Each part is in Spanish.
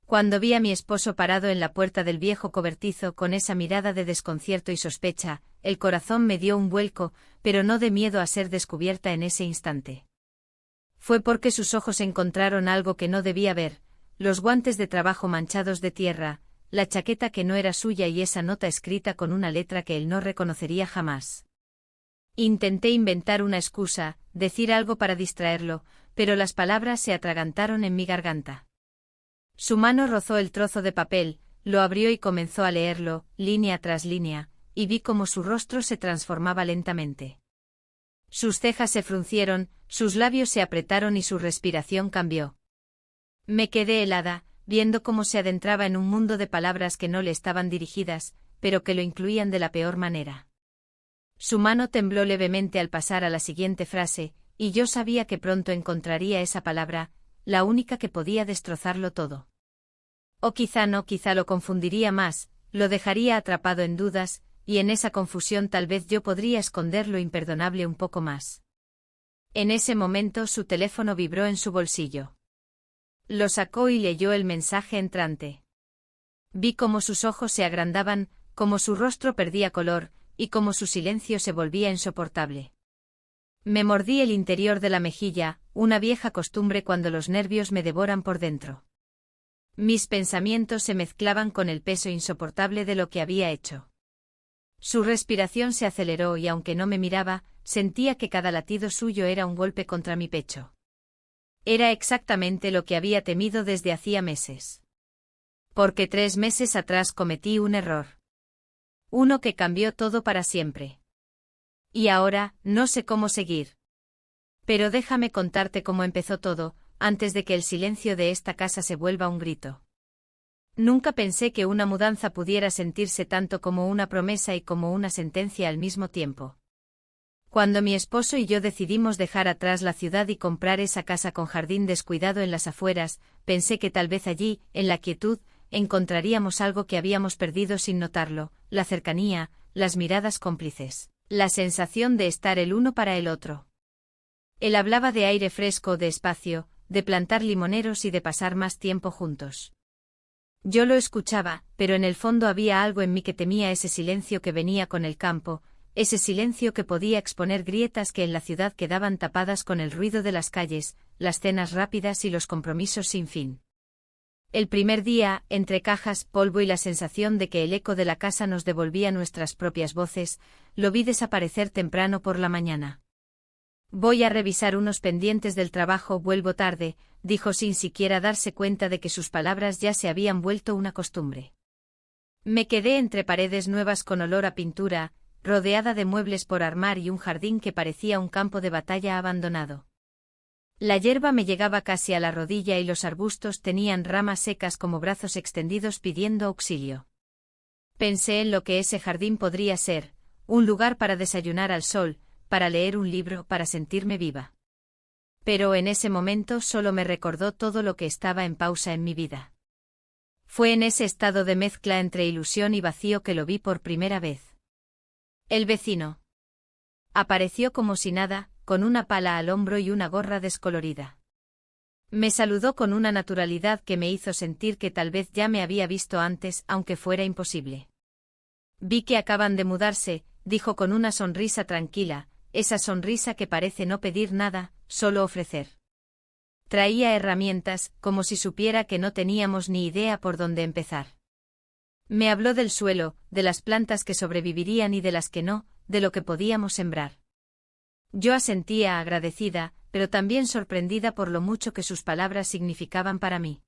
Cuando vi a mi esposo parado en la puerta del viejo cobertizo con esa mirada de desconcierto y sospecha, el corazón me dio un vuelco, pero no de miedo a ser descubierta en ese instante. Fue porque sus ojos encontraron algo que no debía ver, los guantes de trabajo manchados de tierra, la chaqueta que no era suya y esa nota escrita con una letra que él no reconocería jamás. Intenté inventar una excusa, decir algo para distraerlo, pero las palabras se atragantaron en mi garganta. Su mano rozó el trozo de papel, lo abrió y comenzó a leerlo, línea tras línea, y vi cómo su rostro se transformaba lentamente. Sus cejas se fruncieron, sus labios se apretaron y su respiración cambió. Me quedé helada, viendo cómo se adentraba en un mundo de palabras que no le estaban dirigidas, pero que lo incluían de la peor manera. Su mano tembló levemente al pasar a la siguiente frase, y yo sabía que pronto encontraría esa palabra, la única que podía destrozarlo todo. O quizá no, quizá lo confundiría más, lo dejaría atrapado en dudas, y en esa confusión tal vez yo podría esconder lo imperdonable un poco más. En ese momento su teléfono vibró en su bolsillo. Lo sacó y leyó el mensaje entrante. Vi cómo sus ojos se agrandaban, cómo su rostro perdía color, y cómo su silencio se volvía insoportable. Me mordí el interior de la mejilla, una vieja costumbre cuando los nervios me devoran por dentro. Mis pensamientos se mezclaban con el peso insoportable de lo que había hecho. Su respiración se aceleró y aunque no me miraba, sentía que cada latido suyo era un golpe contra mi pecho. Era exactamente lo que había temido desde hacía meses. Porque 3 meses atrás cometí un error. Uno que cambió todo para siempre. Y ahora, no sé cómo seguir. Pero déjame contarte cómo empezó todo, antes de que el silencio de esta casa se vuelva un grito. Nunca pensé que una mudanza pudiera sentirse tanto como una promesa y como una sentencia al mismo tiempo. Cuando mi esposo y yo decidimos dejar atrás la ciudad y comprar esa casa con jardín descuidado en las afueras, pensé que tal vez allí, en la quietud, encontraríamos algo que habíamos perdido sin notarlo, la cercanía, las miradas cómplices, la sensación de estar el uno para el otro. Él hablaba de aire fresco, de espacio, de plantar limoneros y de pasar más tiempo juntos. Yo lo escuchaba, pero en el fondo había algo en mí que temía ese silencio que venía con el campo, ese silencio que podía exponer grietas que en la ciudad quedaban tapadas con el ruido de las calles, las cenas rápidas y los compromisos sin fin. El primer día, entre cajas, polvo y la sensación de que el eco de la casa nos devolvía nuestras propias voces, lo vi desaparecer temprano por la mañana. Voy a revisar unos pendientes del trabajo, vuelvo tarde, dijo sin siquiera darse cuenta de que sus palabras ya se habían vuelto una costumbre. Me quedé entre paredes nuevas con olor a pintura, rodeada de muebles por armar y un jardín que parecía un campo de batalla abandonado. La hierba me llegaba casi a la rodilla y los arbustos tenían ramas secas como brazos extendidos pidiendo auxilio. Pensé en lo que ese jardín podría ser, un lugar para desayunar al sol, para leer un libro, para sentirme viva. Pero en ese momento solo me recordó todo lo que estaba en pausa en mi vida. Fue en ese estado de mezcla entre ilusión y vacío que lo vi por primera vez. El vecino. Apareció como si nada, con una pala al hombro y una gorra descolorida. Me saludó con una naturalidad que me hizo sentir que tal vez ya me había visto antes, aunque fuera imposible. Vi que acaban de mudarse, dijo con una sonrisa tranquila, esa sonrisa que parece no pedir nada, solo ofrecer. Traía herramientas, como si supiera que no teníamos ni idea por dónde empezar. Me habló del suelo, de las plantas que sobrevivirían y de las que no, de lo que podíamos sembrar. Yo asentía agradecida, pero también sorprendida por lo mucho que sus palabras significaban para mí.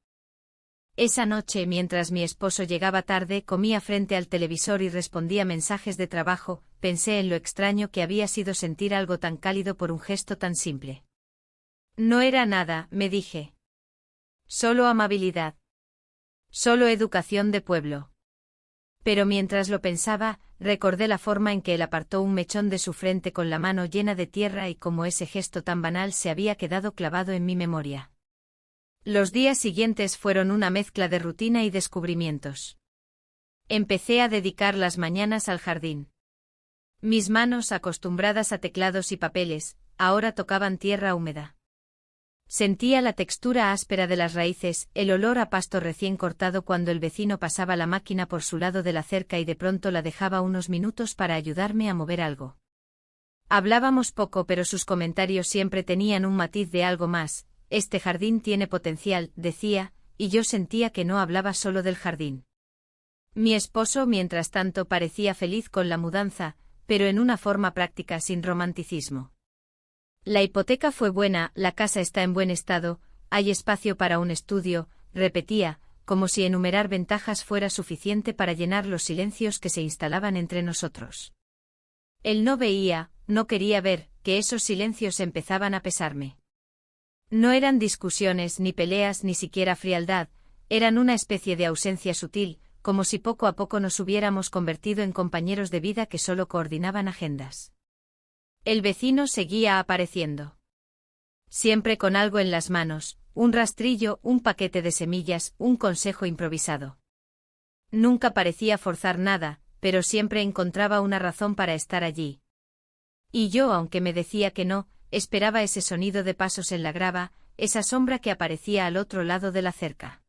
Esa noche, mientras mi esposo llegaba tarde, comía frente al televisor y respondía mensajes de trabajo, pensé en lo extraño que había sido sentir algo tan cálido por un gesto tan simple. No era nada, me dije. Solo amabilidad. Solo educación de pueblo. Pero mientras lo pensaba, recordé la forma en que él apartó un mechón de su frente con la mano llena de tierra y cómo ese gesto tan banal se había quedado clavado en mi memoria. Los días siguientes fueron una mezcla de rutina y descubrimientos. Empecé a dedicar las mañanas al jardín. Mis manos, acostumbradas a teclados y papeles, ahora tocaban tierra húmeda. Sentía la textura áspera de las raíces, el olor a pasto recién cortado cuando el vecino pasaba la máquina por su lado de la cerca y de pronto la dejaba unos minutos para ayudarme a mover algo. Hablábamos poco, pero sus comentarios siempre tenían un matiz de algo más. Este jardín tiene potencial, decía, y yo sentía que no hablaba solo del jardín. Mi esposo, mientras tanto, parecía feliz con la mudanza, pero en una forma práctica, sin romanticismo. La hipoteca fue buena, la casa está en buen estado, hay espacio para un estudio, repetía, como si enumerar ventajas fuera suficiente para llenar los silencios que se instalaban entre nosotros. Él no veía, no quería ver, que esos silencios empezaban a pesarme. No eran discusiones, ni peleas, ni siquiera frialdad, eran una especie de ausencia sutil, como si poco a poco nos hubiéramos convertido en compañeros de vida que solo coordinaban agendas. El vecino seguía apareciendo. Siempre con algo en las manos, un rastrillo, un paquete de semillas, un consejo improvisado. Nunca parecía forzar nada, pero siempre encontraba una razón para estar allí. Y yo, aunque me decía que no, esperaba ese sonido de pasos en la grava, esa sombra que aparecía al otro lado de la cerca.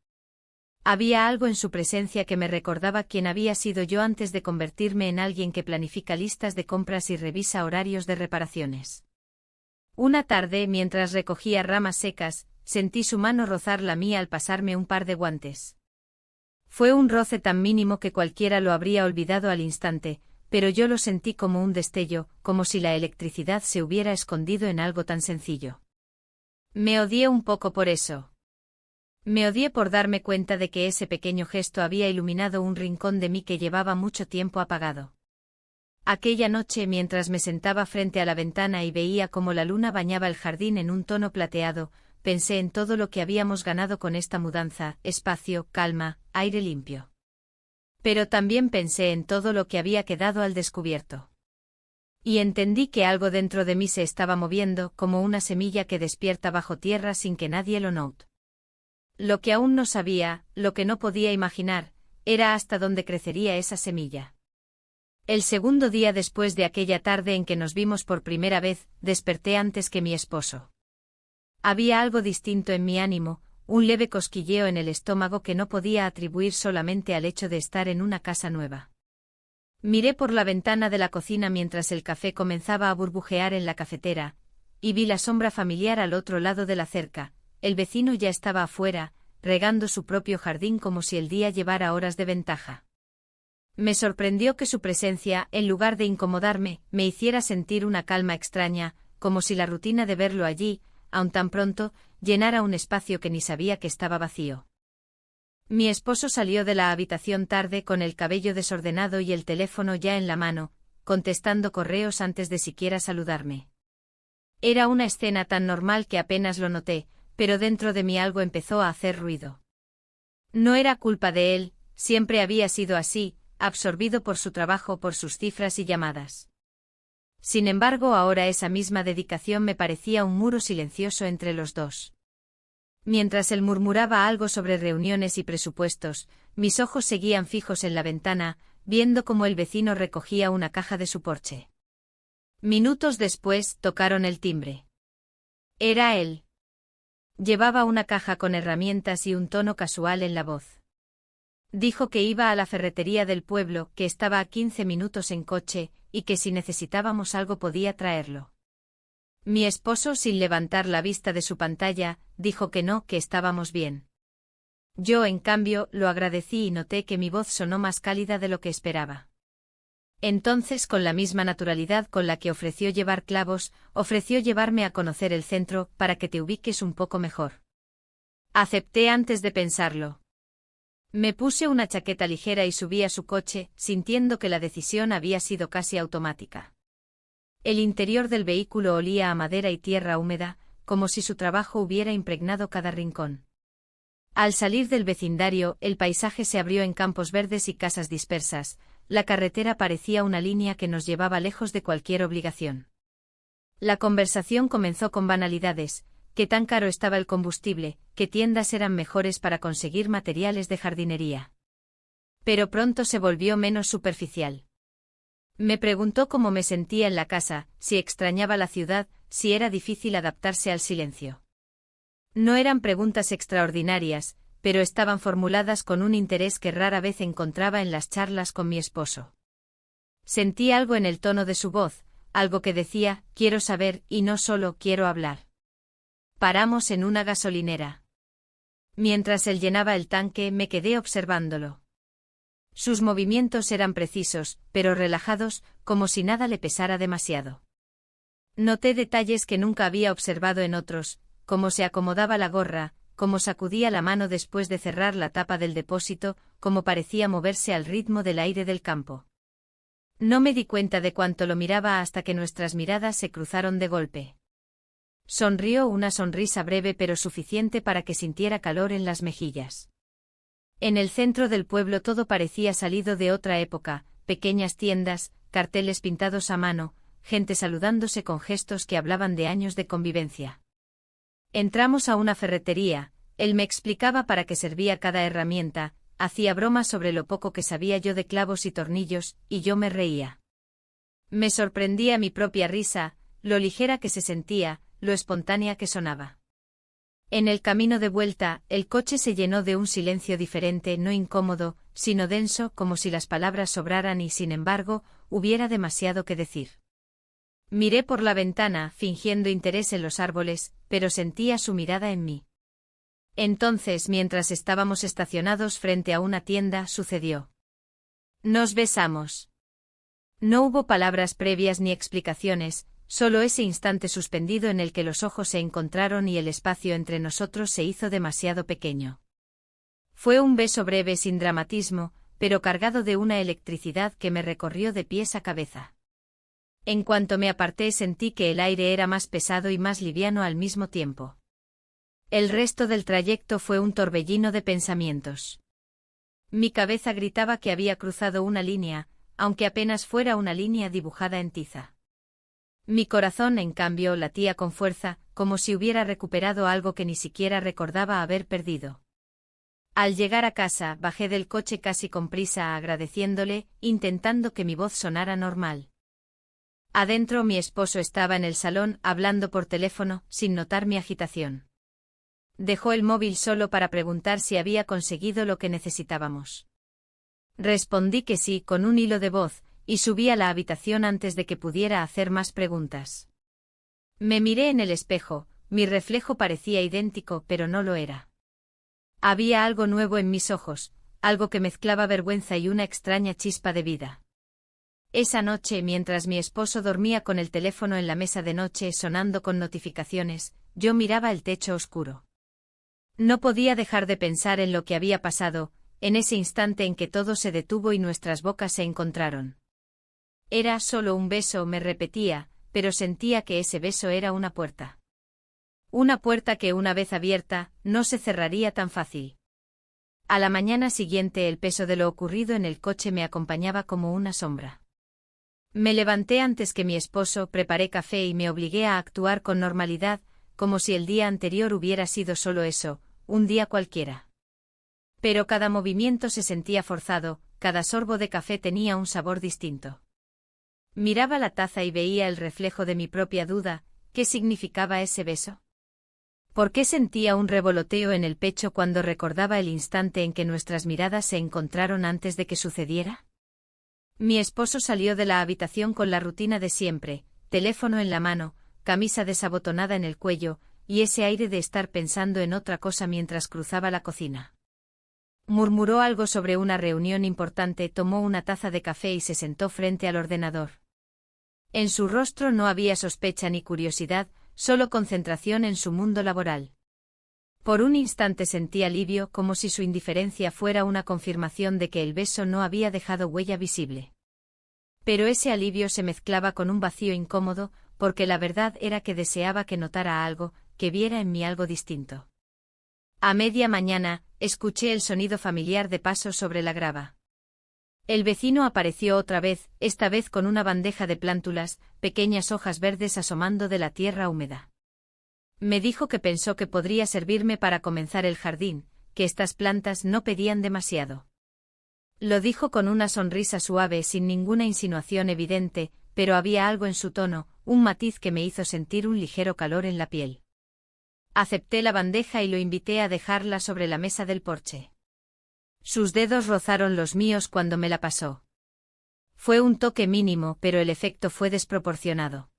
Había algo en su presencia que me recordaba quién había sido yo antes de convertirme en alguien que planifica listas de compras y revisa horarios de reparaciones. Una tarde, mientras recogía ramas secas, sentí su mano rozar la mía al pasarme un par de guantes. Fue un roce tan mínimo que cualquiera lo habría olvidado al instante, pero yo lo sentí como un destello, como si la electricidad se hubiera escondido en algo tan sencillo. Me odié un poco por eso. Me odié por darme cuenta de que ese pequeño gesto había iluminado un rincón de mí que llevaba mucho tiempo apagado. Aquella noche, mientras me sentaba frente a la ventana y veía cómo la luna bañaba el jardín en un tono plateado, pensé en todo lo que habíamos ganado con esta mudanza: espacio, calma, aire limpio. Pero también pensé en todo lo que había quedado al descubierto. Y entendí que algo dentro de mí se estaba moviendo, como una semilla que despierta bajo tierra sin que nadie lo note. Lo que aún no sabía, lo que no podía imaginar, era hasta dónde crecería esa semilla. El segundo día después de aquella tarde en que nos vimos por primera vez, desperté antes que mi esposo. Había algo distinto en mi ánimo, un leve cosquilleo en el estómago que no podía atribuir solamente al hecho de estar en una casa nueva. Miré por la ventana de la cocina mientras el café comenzaba a burbujear en la cafetera, y vi la sombra familiar al otro lado de la cerca. El vecino ya estaba afuera, regando su propio jardín como si el día llevara horas de ventaja. Me sorprendió que su presencia, en lugar de incomodarme, me hiciera sentir una calma extraña, como si la rutina de verlo allí, aun tan pronto, llenara un espacio que ni sabía que estaba vacío. Mi esposo salió de la habitación tarde con el cabello desordenado y el teléfono ya en la mano, contestando correos antes de siquiera saludarme. Era una escena tan normal que apenas lo noté, pero dentro de mí algo empezó a hacer ruido. No era culpa de él, siempre había sido así, absorbido por su trabajo, por sus cifras y llamadas. Sin embargo, ahora esa misma dedicación me parecía un muro silencioso entre los dos. Mientras él murmuraba algo sobre reuniones y presupuestos, mis ojos seguían fijos en la ventana, viendo cómo el vecino recogía una caja de su porche. Minutos después, tocaron el timbre. Era él. Llevaba una caja con herramientas y un tono casual en la voz. Dijo que iba a la ferretería del pueblo, que estaba a 15 minutos en coche, y que si necesitábamos algo podía traerlo. Mi esposo, sin levantar la vista de su pantalla, dijo que no, que estábamos bien. Yo, en cambio, lo agradecí y noté que mi voz sonó más cálida de lo que esperaba. Entonces, con la misma naturalidad con la que ofreció llevar clavos, ofreció llevarme a conocer el centro, para que te ubiques un poco mejor. Acepté antes de pensarlo. Me puse una chaqueta ligera y subí a su coche, sintiendo que la decisión había sido casi automática. El interior del vehículo olía a madera y tierra húmeda, como si su trabajo hubiera impregnado cada rincón. Al salir del vecindario, el paisaje se abrió en campos verdes y casas dispersas. La carretera parecía una línea que nos llevaba lejos de cualquier obligación. La conversación comenzó con banalidades: qué tan caro estaba el combustible, qué tiendas eran mejores para conseguir materiales de jardinería. Pero pronto se volvió menos superficial. Me preguntó cómo me sentía en la casa, si extrañaba la ciudad, si era difícil adaptarse al silencio. No eran preguntas extraordinarias, pero estaban formuladas con un interés que rara vez encontraba en las charlas con mi esposo. Sentí algo en el tono de su voz, algo que decía, quiero saber, y no solo quiero hablar. Paramos en una gasolinera. Mientras él llenaba el tanque, me quedé observándolo. Sus movimientos eran precisos, pero relajados, como si nada le pesara demasiado. Noté detalles que nunca había observado en otros, cómo se acomodaba la gorra, cómo sacudía la mano después de cerrar la tapa del depósito, cómo parecía moverse al ritmo del aire del campo. No me di cuenta de cuánto lo miraba hasta que nuestras miradas se cruzaron de golpe. Sonrió, una sonrisa breve pero suficiente para que sintiera calor en las mejillas. En el centro del pueblo todo parecía salido de otra época, pequeñas tiendas, carteles pintados a mano, gente saludándose con gestos que hablaban de años de convivencia. Entramos a una ferretería, él me explicaba para qué servía cada herramienta, hacía bromas sobre lo poco que sabía yo de clavos y tornillos, y yo me reía. Me sorprendía mi propia risa, lo ligera que se sentía, lo espontánea que sonaba. En el camino de vuelta, el coche se llenó de un silencio diferente, no incómodo, sino denso, como si las palabras sobraran y, sin embargo, hubiera demasiado que decir. Miré por la ventana, fingiendo interés en los árboles, pero sentía su mirada en mí. Entonces, mientras estábamos estacionados frente a una tienda, sucedió. Nos besamos. No hubo palabras previas ni explicaciones, solo ese instante suspendido en el que los ojos se encontraron y el espacio entre nosotros se hizo demasiado pequeño. Fue un beso breve sin dramatismo, pero cargado de una electricidad que me recorrió de pies a cabeza. En cuanto me aparté sentí que el aire era más pesado y más liviano al mismo tiempo. El resto del trayecto fue un torbellino de pensamientos. Mi cabeza gritaba que había cruzado una línea, aunque apenas fuera una línea dibujada en tiza. Mi corazón, en cambio, latía con fuerza, como si hubiera recuperado algo que ni siquiera recordaba haber perdido. Al llegar a casa, bajé del coche casi con prisa agradeciéndole, intentando que mi voz sonara normal. Adentro mi esposo estaba en el salón, hablando por teléfono, sin notar mi agitación. Dejó el móvil solo para preguntar si había conseguido lo que necesitábamos. Respondí que sí, con un hilo de voz, y subí a la habitación antes de que pudiera hacer más preguntas. Me miré en el espejo, mi reflejo parecía idéntico, pero no lo era. Había algo nuevo en mis ojos, algo que mezclaba vergüenza y una extraña chispa de vida. Esa noche, mientras mi esposo dormía con el teléfono en la mesa de noche sonando con notificaciones, yo miraba el techo oscuro. No podía dejar de pensar en lo que había pasado, en ese instante en que todo se detuvo y nuestras bocas se encontraron. Era solo un beso, me repetía, pero sentía que ese beso era una puerta. Una puerta que, una vez abierta, no se cerraría tan fácil. A la mañana siguiente el peso de lo ocurrido en el coche me acompañaba como una sombra. Me levanté antes que mi esposo, preparé café y me obligué a actuar con normalidad, como si el día anterior hubiera sido solo eso, un día cualquiera. Pero cada movimiento se sentía forzado, cada sorbo de café tenía un sabor distinto. Miraba la taza y veía el reflejo de mi propia duda, ¿qué significaba ese beso? ¿Por qué sentía un revoloteo en el pecho cuando recordaba el instante en que nuestras miradas se encontraron antes de que sucediera? Mi esposo salió de la habitación con la rutina de siempre, teléfono en la mano, camisa desabotonada en el cuello, y ese aire de estar pensando en otra cosa mientras cruzaba la cocina. Murmuró algo sobre una reunión importante, tomó una taza de café y se sentó frente al ordenador. En su rostro no había sospecha ni curiosidad, solo concentración en su mundo laboral. Por un instante sentí alivio, como si su indiferencia fuera una confirmación de que el beso no había dejado huella visible. Pero ese alivio se mezclaba con un vacío incómodo, porque la verdad era que deseaba que notara algo, que viera en mí algo distinto. A media mañana, escuché el sonido familiar de pasos sobre la grava. El vecino apareció otra vez, esta vez con una bandeja de plántulas, pequeñas hojas verdes asomando de la tierra húmeda. Me dijo que pensó que podría servirme para comenzar el jardín, que estas plantas no pedían demasiado. Lo dijo con una sonrisa suave sin ninguna insinuación evidente, pero había algo en su tono, un matiz que me hizo sentir un ligero calor en la piel. Acepté la bandeja y lo invité a dejarla sobre la mesa del porche. Sus dedos rozaron los míos cuando me la pasó. Fue un toque mínimo, pero el efecto fue desproporcionado.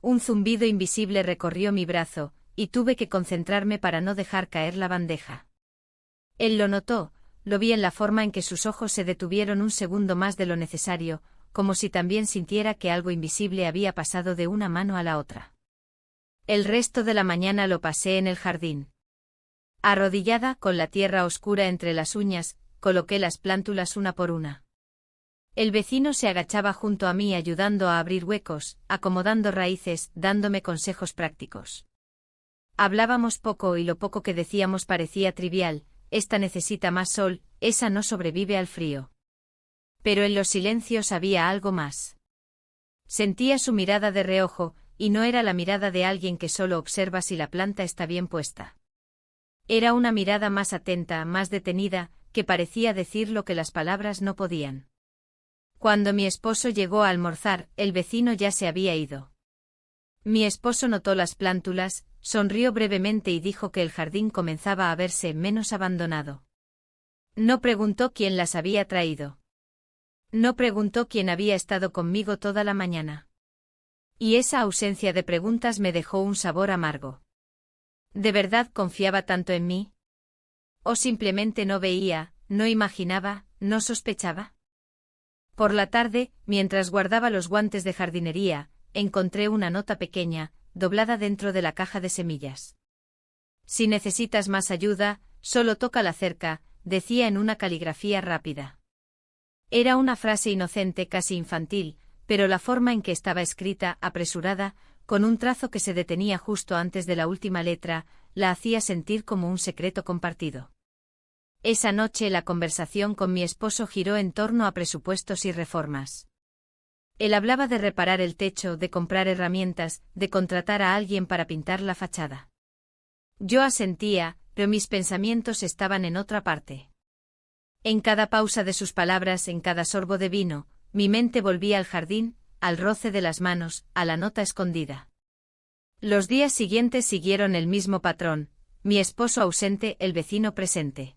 Un zumbido invisible recorrió mi brazo, y tuve que concentrarme para no dejar caer la bandeja. Él lo notó, lo vi en la forma en que sus ojos se detuvieron un segundo más de lo necesario, como si también sintiera que algo invisible había pasado de una mano a la otra. El resto de la mañana lo pasé en el jardín. Arrodillada, con la tierra oscura entre las uñas, coloqué las plántulas una por una. El vecino se agachaba junto a mí ayudando a abrir huecos, acomodando raíces, dándome consejos prácticos. Hablábamos poco y lo poco que decíamos parecía trivial: esta necesita más sol, esa no sobrevive al frío. Pero en los silencios había algo más. Sentía su mirada de reojo, y no era la mirada de alguien que solo observa si la planta está bien puesta. Era una mirada más atenta, más detenida, que parecía decir lo que las palabras no podían. Cuando mi esposo llegó a almorzar, el vecino ya se había ido. Mi esposo notó las plántulas, sonrió brevemente y dijo que el jardín comenzaba a verse menos abandonado. No preguntó quién las había traído. No preguntó quién había estado conmigo toda la mañana. Y esa ausencia de preguntas me dejó un sabor amargo. ¿De verdad confiaba tanto en mí? ¿O simplemente no veía, no imaginaba, no sospechaba? Por la tarde, mientras guardaba los guantes de jardinería, encontré una nota pequeña, doblada dentro de la caja de semillas. Si necesitas más ayuda, solo toca la cerca, decía en una caligrafía rápida. Era una frase inocente, casi infantil, pero la forma en que estaba escrita, apresurada, con un trazo que se detenía justo antes de la última letra, la hacía sentir como un secreto compartido. Esa noche la conversación con mi esposo giró en torno a presupuestos y reformas. Él hablaba de reparar el techo, de comprar herramientas, de contratar a alguien para pintar la fachada. Yo asentía, pero mis pensamientos estaban en otra parte. En cada pausa de sus palabras, en cada sorbo de vino, mi mente volvía al jardín, al roce de las manos, a la nota escondida. Los días siguientes siguieron el mismo patrón: mi esposo ausente, el vecino presente.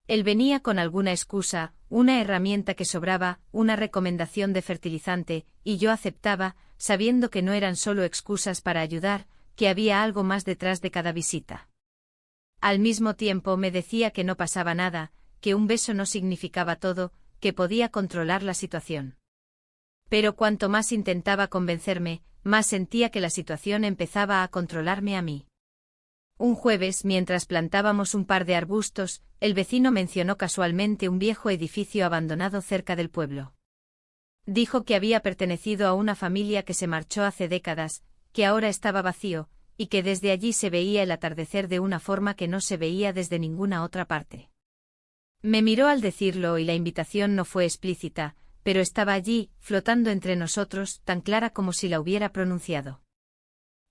Él venía con alguna excusa, una herramienta que sobraba, una recomendación de fertilizante, y yo aceptaba, sabiendo que no eran solo excusas para ayudar, que había algo más detrás de cada visita. Al mismo tiempo me decía que no pasaba nada, que un beso no significaba todo, que podía controlar la situación. Pero cuanto más intentaba convencerme, más sentía que la situación empezaba a controlarme a mí. Un jueves, mientras plantábamos un par de arbustos, el vecino mencionó casualmente un viejo edificio abandonado cerca del pueblo. Dijo que había pertenecido a una familia que se marchó hace décadas, que ahora estaba vacío, y que desde allí se veía el atardecer de una forma que no se veía desde ninguna otra parte. Me miró al decirlo y la invitación no fue explícita, pero estaba allí, flotando entre nosotros, tan clara como si la hubiera pronunciado.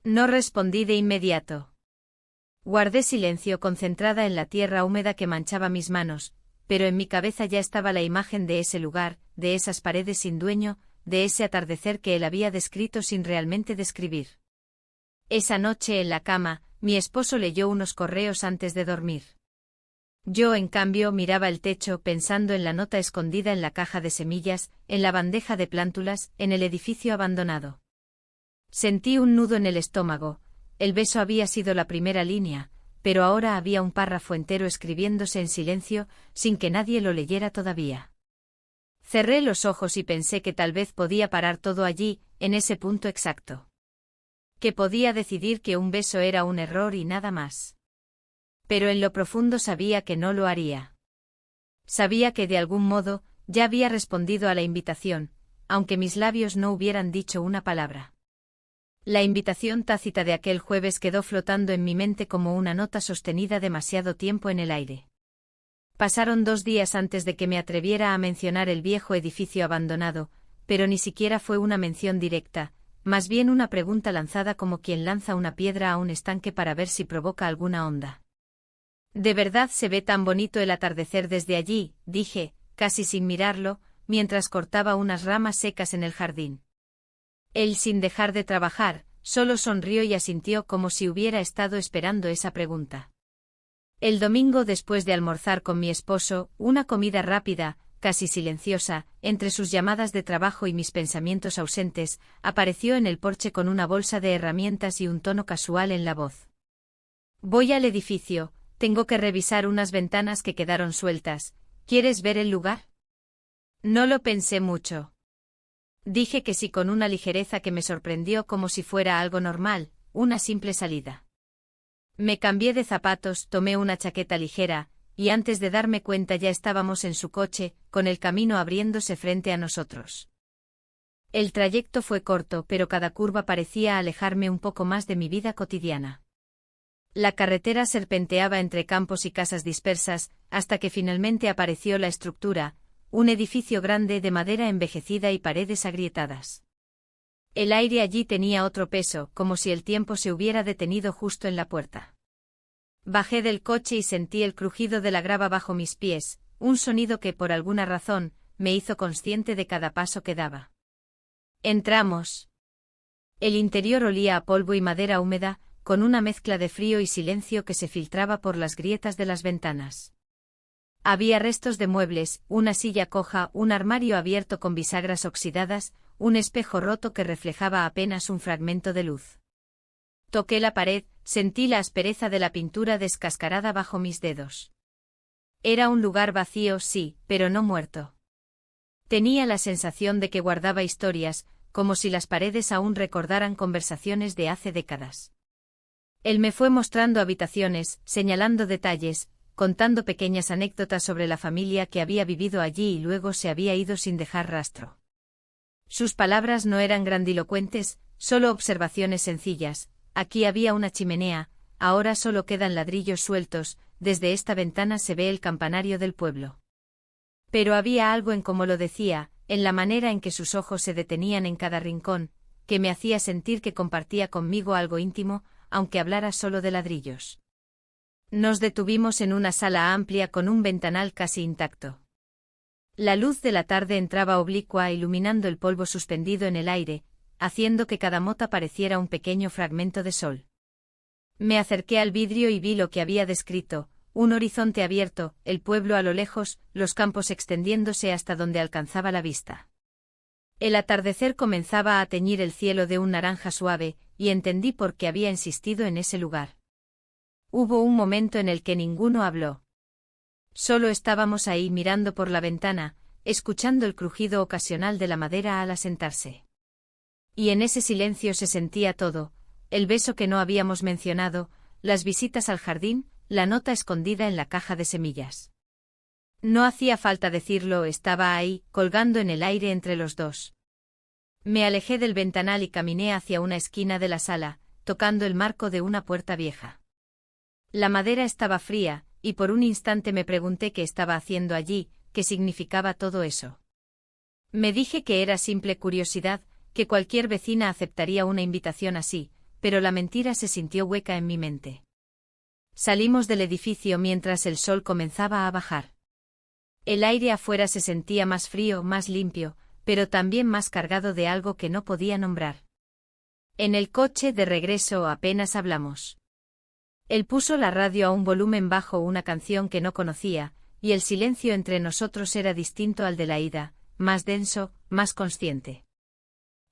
No respondí de inmediato. Guardé silencio, concentrada en la tierra húmeda que manchaba mis manos, pero en mi cabeza ya estaba la imagen de ese lugar, de esas paredes sin dueño, de ese atardecer que él había descrito sin realmente describir. Esa noche en la cama, mi esposo leyó unos correos antes de dormir. Yo, en cambio, miraba el techo pensando en la nota escondida en la caja de semillas, en la bandeja de plántulas, en el edificio abandonado. Sentí un nudo en el estómago. El beso había sido la primera línea, pero ahora había un párrafo entero escribiéndose en silencio, sin que nadie lo leyera todavía. Cerré los ojos y pensé que tal vez podía parar todo allí, en ese punto exacto. Que podía decidir que un beso era un error y nada más. Pero en lo profundo sabía que no lo haría. Sabía que de algún modo, ya había respondido a la invitación, aunque mis labios no hubieran dicho una palabra. La invitación tácita de aquel jueves quedó flotando en mi mente como una nota sostenida demasiado tiempo en el aire. Pasaron 2 días antes de que me atreviera a mencionar el viejo edificio abandonado, pero ni siquiera fue una mención directa, más bien una pregunta lanzada como quien lanza una piedra a un estanque para ver si provoca alguna onda. «¿De verdad se ve tan bonito el atardecer desde allí?», dije, casi sin mirarlo, mientras cortaba unas ramas secas en el jardín. Él, sin dejar de trabajar, solo sonrió y asintió como si hubiera estado esperando esa pregunta. El domingo, después de almorzar con mi esposo, una comida rápida, casi silenciosa, entre sus llamadas de trabajo y mis pensamientos ausentes, apareció en el porche con una bolsa de herramientas y un tono casual en la voz. Voy al edificio, tengo que revisar unas ventanas que quedaron sueltas. ¿Quieres ver el lugar? No lo pensé mucho. Dije que sí con una ligereza que me sorprendió como si fuera algo normal, una simple salida. Me cambié de zapatos, tomé una chaqueta ligera, y antes de darme cuenta ya estábamos en su coche, con el camino abriéndose frente a nosotros. El trayecto fue corto, pero cada curva parecía alejarme un poco más de mi vida cotidiana. La carretera serpenteaba entre campos y casas dispersas, hasta que finalmente apareció la estructura, un edificio grande de madera envejecida y paredes agrietadas. El aire allí tenía otro peso, como si el tiempo se hubiera detenido justo en la puerta. Bajé del coche y sentí el crujido de la grava bajo mis pies, un sonido que por alguna razón me hizo consciente de cada paso que daba. Entramos. El interior olía a polvo y madera húmeda, con una mezcla de frío y silencio que se filtraba por las grietas de las ventanas. Había restos de muebles, una silla coja, un armario abierto con bisagras oxidadas, un espejo roto que reflejaba apenas un fragmento de luz. Toqué la pared, sentí la aspereza de la pintura descascarada bajo mis dedos. Era un lugar vacío, sí, pero no muerto. Tenía la sensación de que guardaba historias, como si las paredes aún recordaran conversaciones de hace décadas. Él me fue mostrando habitaciones, señalando detalles, contando pequeñas anécdotas sobre la familia que había vivido allí y luego se había ido sin dejar rastro. Sus palabras no eran grandilocuentes, solo observaciones sencillas. Aquí había una chimenea, ahora solo quedan ladrillos sueltos, desde esta ventana se ve el campanario del pueblo. Pero había algo en cómo lo decía, en la manera en que sus ojos se detenían en cada rincón, que me hacía sentir que compartía conmigo algo íntimo, aunque hablara solo de ladrillos. Nos detuvimos en una sala amplia con un ventanal casi intacto. La luz de la tarde entraba oblicua iluminando el polvo suspendido en el aire, haciendo que cada mota pareciera un pequeño fragmento de sol. Me acerqué al vidrio y vi lo que había descrito, un horizonte abierto, el pueblo a lo lejos, los campos extendiéndose hasta donde alcanzaba la vista. El atardecer comenzaba a teñir el cielo de un naranja suave, y entendí por qué había insistido en ese lugar. Hubo un momento en el que ninguno habló. Solo estábamos ahí mirando por la ventana, escuchando el crujido ocasional de la madera al asentarse. Y en ese silencio se sentía todo, el beso que no habíamos mencionado, las visitas al jardín, la nota escondida en la caja de semillas. No hacía falta decirlo, estaba ahí, colgando en el aire entre los dos. Me alejé del ventanal y caminé hacia una esquina de la sala, tocando el marco de una puerta vieja. La madera estaba fría, y por un instante me pregunté qué estaba haciendo allí, qué significaba todo eso. Me dije que era simple curiosidad, que cualquier vecina aceptaría una invitación así, pero la mentira se sintió hueca en mi mente. Salimos del edificio mientras el sol comenzaba a bajar. El aire afuera se sentía más frío, más limpio, pero también más cargado de algo que no podía nombrar. En el coche de regreso apenas hablamos. Él puso la radio a un volumen bajo, una canción que no conocía, y el silencio entre nosotros era distinto al de la ida, más denso, más consciente.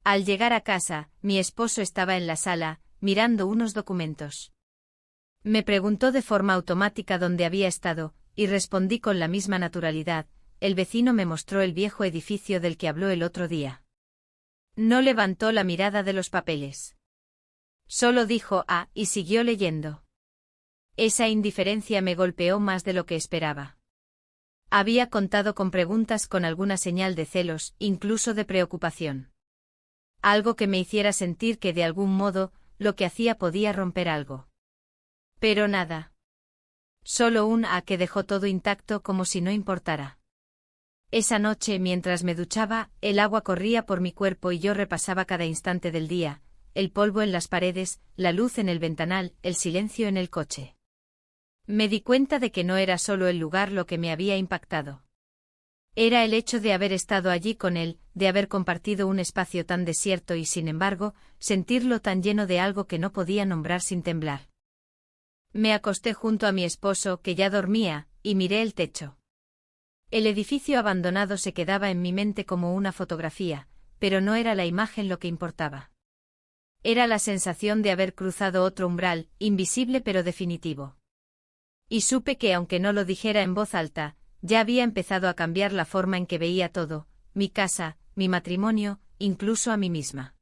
Al llegar a casa, mi esposo estaba en la sala, mirando unos documentos. Me preguntó de forma automática dónde había estado, y respondí con la misma naturalidad. El vecino me mostró el viejo edificio del que habló el otro día. No levantó la mirada de los papeles. Solo dijo «ah» y siguió leyendo. Esa indiferencia me golpeó más de lo que esperaba. Había contado con preguntas con alguna señal de celos, incluso de preocupación. Algo que me hiciera sentir que de algún modo, lo que hacía podía romper algo. Pero nada. Solo un «ah» que dejó todo intacto como si no importara. Esa noche, mientras me duchaba, el agua corría por mi cuerpo y yo repasaba cada instante del día, el polvo en las paredes, la luz en el ventanal, el silencio en el coche. Me di cuenta de que no era solo el lugar lo que me había impactado. Era el hecho de haber estado allí con él, de haber compartido un espacio tan desierto y, sin embargo, sentirlo tan lleno de algo que no podía nombrar sin temblar. Me acosté junto a mi esposo, que ya dormía, y miré el techo. El edificio abandonado se quedaba en mi mente como una fotografía, pero no era la imagen lo que importaba. Era la sensación de haber cruzado otro umbral, invisible pero definitivo. Y supe que, aunque no lo dijera en voz alta, ya había empezado a cambiar la forma en que veía todo, mi casa, mi matrimonio, incluso a mí misma.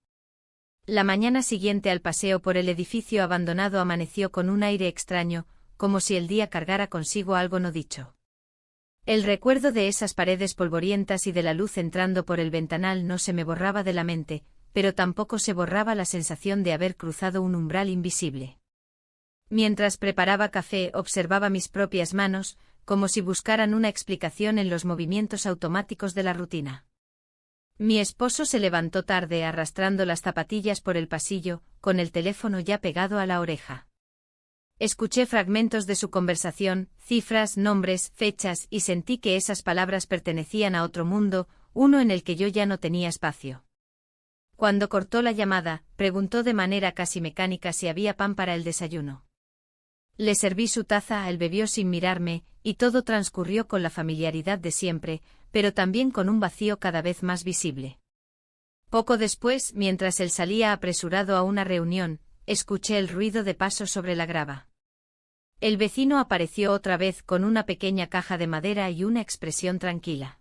La mañana siguiente al paseo por el edificio abandonado amaneció con un aire extraño, como si el día cargara consigo algo no dicho. El recuerdo de esas paredes polvorientas y de la luz entrando por el ventanal no se me borraba de la mente, pero tampoco se borraba la sensación de haber cruzado un umbral invisible. Mientras preparaba café observaba mis propias manos, como si buscaran una explicación en los movimientos automáticos de la rutina. Mi esposo se levantó tarde arrastrando las zapatillas por el pasillo, con el teléfono ya pegado a la oreja. Escuché fragmentos de su conversación, cifras, nombres, fechas, y sentí que esas palabras pertenecían a otro mundo, uno en el que yo ya no tenía espacio. Cuando cortó la llamada, preguntó de manera casi mecánica si había pan para el desayuno. Le serví su taza, él bebió sin mirarme, y todo transcurrió con la familiaridad de siempre, pero también con un vacío cada vez más visible. Poco después, mientras él salía apresurado a una reunión, escuché el ruido de pasos sobre la grava. El vecino apareció otra vez con una pequeña caja de madera y una expresión tranquila.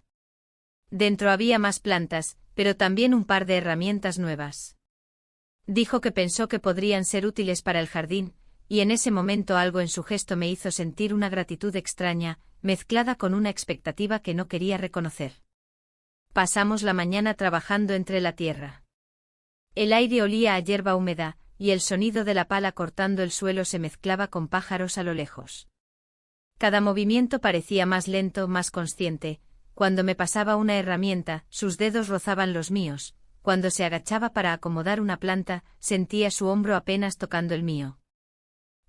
Dentro había más plantas, pero también un par de herramientas nuevas. Dijo que pensó que podrían ser útiles para el jardín, y en ese momento algo en su gesto me hizo sentir una gratitud extraña, mezclada con una expectativa que no quería reconocer. Pasamos la mañana trabajando entre la tierra. El aire olía a hierba húmeda, y el sonido de la pala cortando el suelo se mezclaba con pájaros a lo lejos. Cada movimiento parecía más lento, más consciente. Cuando me pasaba una herramienta, sus dedos rozaban los míos. Cuando se agachaba para acomodar una planta, sentía su hombro apenas tocando el mío.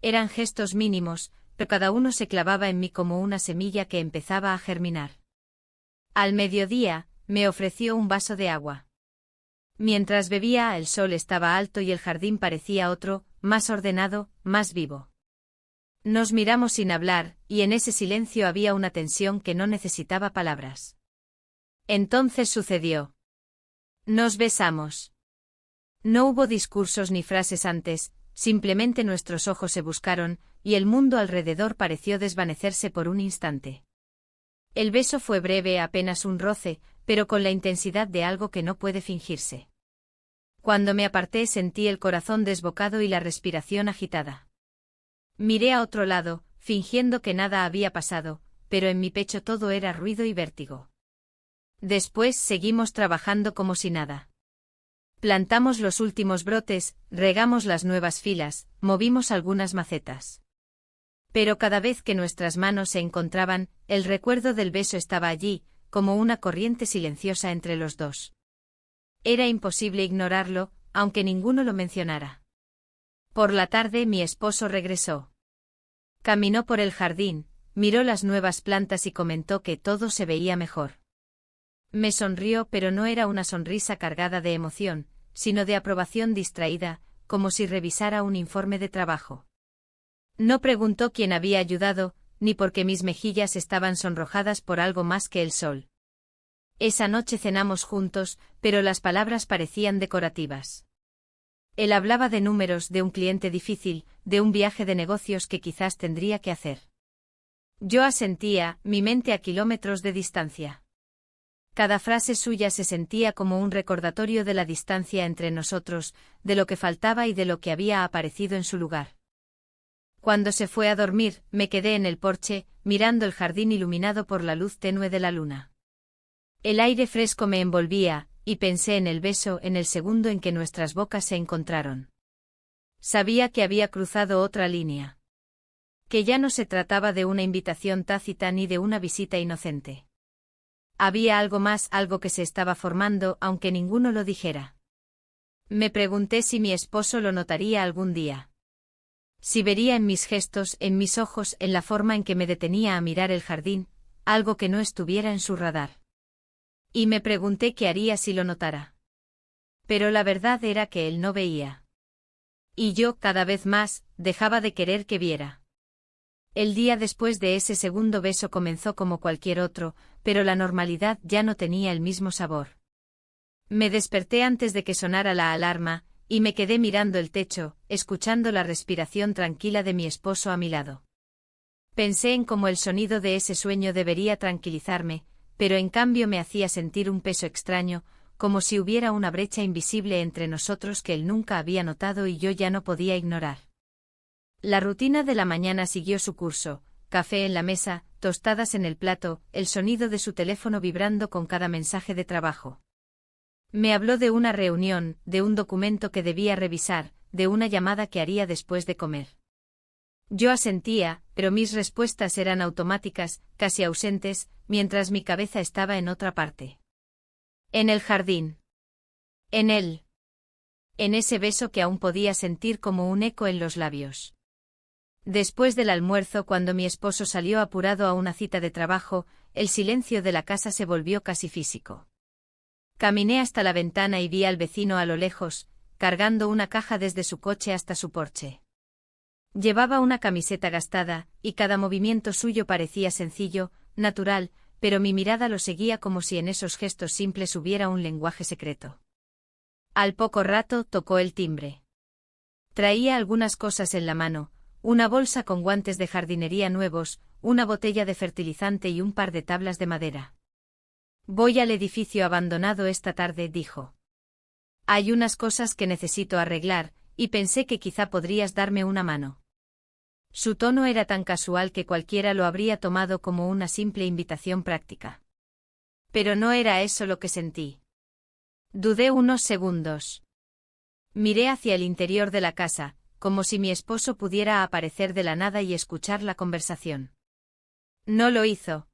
Eran gestos mínimos, pero cada uno se clavaba en mí como una semilla que empezaba a germinar. Al mediodía, me ofreció un vaso de agua. Mientras bebía, el sol estaba alto y el jardín parecía otro, más ordenado, más vivo. Nos miramos sin hablar, y en ese silencio había una tensión que no necesitaba palabras. Entonces sucedió. Nos besamos. No hubo discursos ni frases antes, simplemente nuestros ojos se buscaron, y el mundo alrededor pareció desvanecerse por un instante. El beso fue breve, apenas un roce, pero con la intensidad de algo que no puede fingirse. Cuando me aparté sentí el corazón desbocado y la respiración agitada. Miré a otro lado, fingiendo que nada había pasado, pero en mi pecho todo era ruido y vértigo. Después seguimos trabajando como si nada. Plantamos los últimos brotes, regamos las nuevas filas, movimos algunas macetas. Pero cada vez que nuestras manos se encontraban, el recuerdo del beso estaba allí, como una corriente silenciosa entre los dos. Era imposible ignorarlo, aunque ninguno lo mencionara. Por la tarde mi esposo regresó. Caminó por el jardín, miró las nuevas plantas y comentó que todo se veía mejor. Me sonrió, pero no era una sonrisa cargada de emoción, sino de aprobación distraída, como si revisara un informe de trabajo. No preguntó quién había ayudado, ni por qué mis mejillas estaban sonrojadas por algo más que el sol. Esa noche cenamos juntos, pero las palabras parecían decorativas. Él hablaba de números, de un cliente difícil, de un viaje de negocios que quizás tendría que hacer. Yo asentía, mi mente a kilómetros de distancia. Cada frase suya se sentía como un recordatorio de la distancia entre nosotros, de lo que faltaba y de lo que había aparecido en su lugar. Cuando se fue a dormir, me quedé en el porche, mirando el jardín iluminado por la luz tenue de la luna. El aire fresco me envolvía, y pensé en el beso en el segundo en que nuestras bocas se encontraron. Sabía que había cruzado otra línea. Que ya no se trataba de una invitación tácita ni de una visita inocente. Había algo más, algo que se estaba formando, aunque ninguno lo dijera. Me pregunté si mi esposo lo notaría algún día. Si vería en mis gestos, en mis ojos, en la forma en que me detenía a mirar el jardín, algo que no estuviera en su radar. Y me pregunté qué haría si lo notara. Pero la verdad era que él no veía. Y yo, cada vez más, dejaba de querer que viera. El día después de ese segundo beso comenzó como cualquier otro, pero la normalidad ya no tenía el mismo sabor. Me desperté antes de que sonara la alarma, y me quedé mirando el techo, escuchando la respiración tranquila de mi esposo a mi lado. Pensé en cómo el sonido de ese sueño debería tranquilizarme, pero en cambio me hacía sentir un peso extraño, como si hubiera una brecha invisible entre nosotros que él nunca había notado y yo ya no podía ignorar. La rutina de la mañana siguió su curso: café en la mesa, tostadas en el plato, el sonido de su teléfono vibrando con cada mensaje de trabajo. Me habló de una reunión, de un documento que debía revisar, de una llamada que haría después de comer. Yo asentía, pero mis respuestas eran automáticas, casi ausentes, mientras mi cabeza estaba en otra parte. En el jardín. En él. En ese beso que aún podía sentir como un eco en los labios. Después del almuerzo, cuando mi esposo salió apurado a una cita de trabajo, el silencio de la casa se volvió casi físico. Caminé hasta la ventana y vi al vecino a lo lejos, cargando una caja desde su coche hasta su porche. Llevaba una camiseta gastada, y cada movimiento suyo parecía sencillo, natural, pero mi mirada lo seguía como si en esos gestos simples hubiera un lenguaje secreto. Al poco rato tocó el timbre. Traía algunas cosas en la mano: una bolsa con guantes de jardinería nuevos, una botella de fertilizante y un par de tablas de madera. «Voy al edificio abandonado esta tarde», dijo. «Hay unas cosas que necesito arreglar, y pensé que quizá podrías darme una mano». Su tono era tan casual que cualquiera lo habría tomado como una simple invitación práctica. Pero no era eso lo que sentí. Dudé unos segundos. Miré hacia el interior de la casa, como si mi esposo pudiera aparecer de la nada y escuchar la conversación. No lo hizo.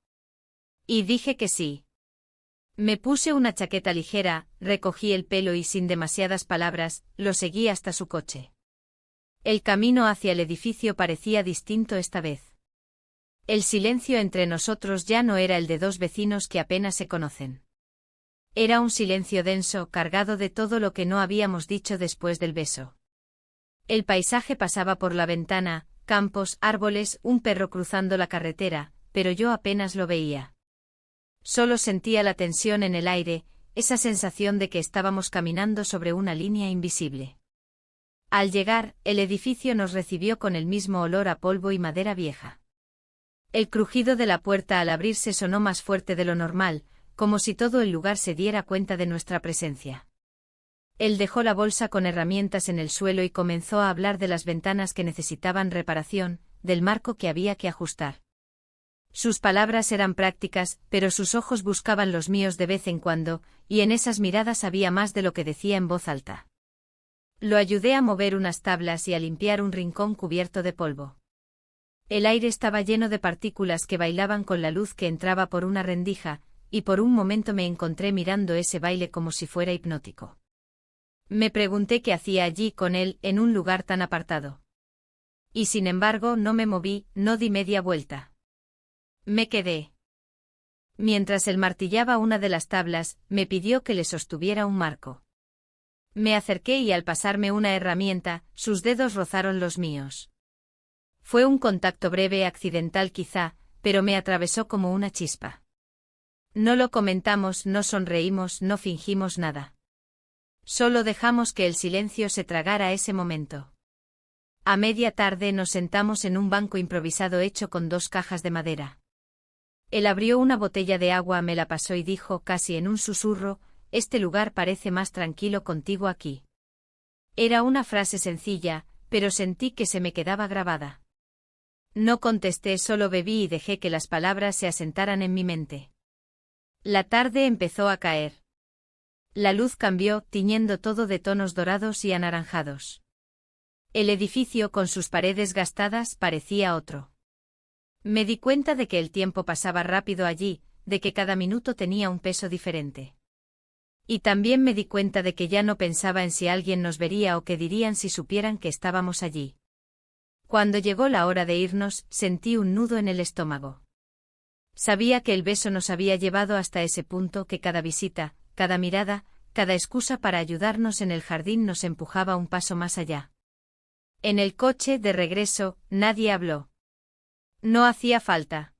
Y dije que sí. Me puse una chaqueta ligera, recogí el pelo y sin demasiadas palabras, lo seguí hasta su coche. El camino hacia el edificio parecía distinto esta vez. El silencio entre nosotros ya no era el de dos vecinos que apenas se conocen. Era un silencio denso, cargado de todo lo que no habíamos dicho después del beso. El paisaje pasaba por la ventana: campos, árboles, un perro cruzando la carretera, pero yo apenas lo veía. Solo sentía la tensión en el aire, esa sensación de que estábamos caminando sobre una línea invisible. Al llegar, el edificio nos recibió con el mismo olor a polvo y madera vieja. El crujido de la puerta al abrirse sonó más fuerte de lo normal, como si todo el lugar se diera cuenta de nuestra presencia. Él dejó la bolsa con herramientas en el suelo y comenzó a hablar de las ventanas que necesitaban reparación, del marco que había que ajustar. Sus palabras eran prácticas, pero sus ojos buscaban los míos de vez en cuando, y en esas miradas había más de lo que decía en voz alta. Lo ayudé a mover unas tablas y a limpiar un rincón cubierto de polvo. El aire estaba lleno de partículas que bailaban con la luz que entraba por una rendija, y por un momento me encontré mirando ese baile como si fuera hipnótico. Me pregunté qué hacía allí con él en un lugar tan apartado. Y sin embargo no me moví, no di media vuelta. Me quedé. Mientras él martillaba una de las tablas, me pidió que le sostuviera un marco. Me acerqué y al pasarme una herramienta, sus dedos rozaron los míos. Fue un contacto breve, accidental quizá, pero me atravesó como una chispa. No lo comentamos, no sonreímos, no fingimos nada. Solo dejamos que el silencio se tragara ese momento. A media tarde nos sentamos en un banco improvisado hecho con 2 cajas de madera. Él abrió una botella de agua, me la pasó y dijo casi en un susurro: «Este lugar parece más tranquilo contigo aquí». Era una frase sencilla, pero sentí que se me quedaba grabada. No contesté, solo bebí y dejé que las palabras se asentaran en mi mente. La tarde empezó a caer. La luz cambió, tiñendo todo de tonos dorados y anaranjados. El edificio, con sus paredes gastadas, parecía otro. Me di cuenta de que el tiempo pasaba rápido allí, de que cada minuto tenía un peso diferente. Y también me di cuenta de que ya no pensaba en si alguien nos vería o qué dirían si supieran que estábamos allí. Cuando llegó la hora de irnos, sentí un nudo en el estómago. Sabía que el beso nos había llevado hasta ese punto, que cada visita, cada mirada, cada excusa para ayudarnos en el jardín nos empujaba un paso más allá. En el coche de regreso, nadie habló. No hacía falta.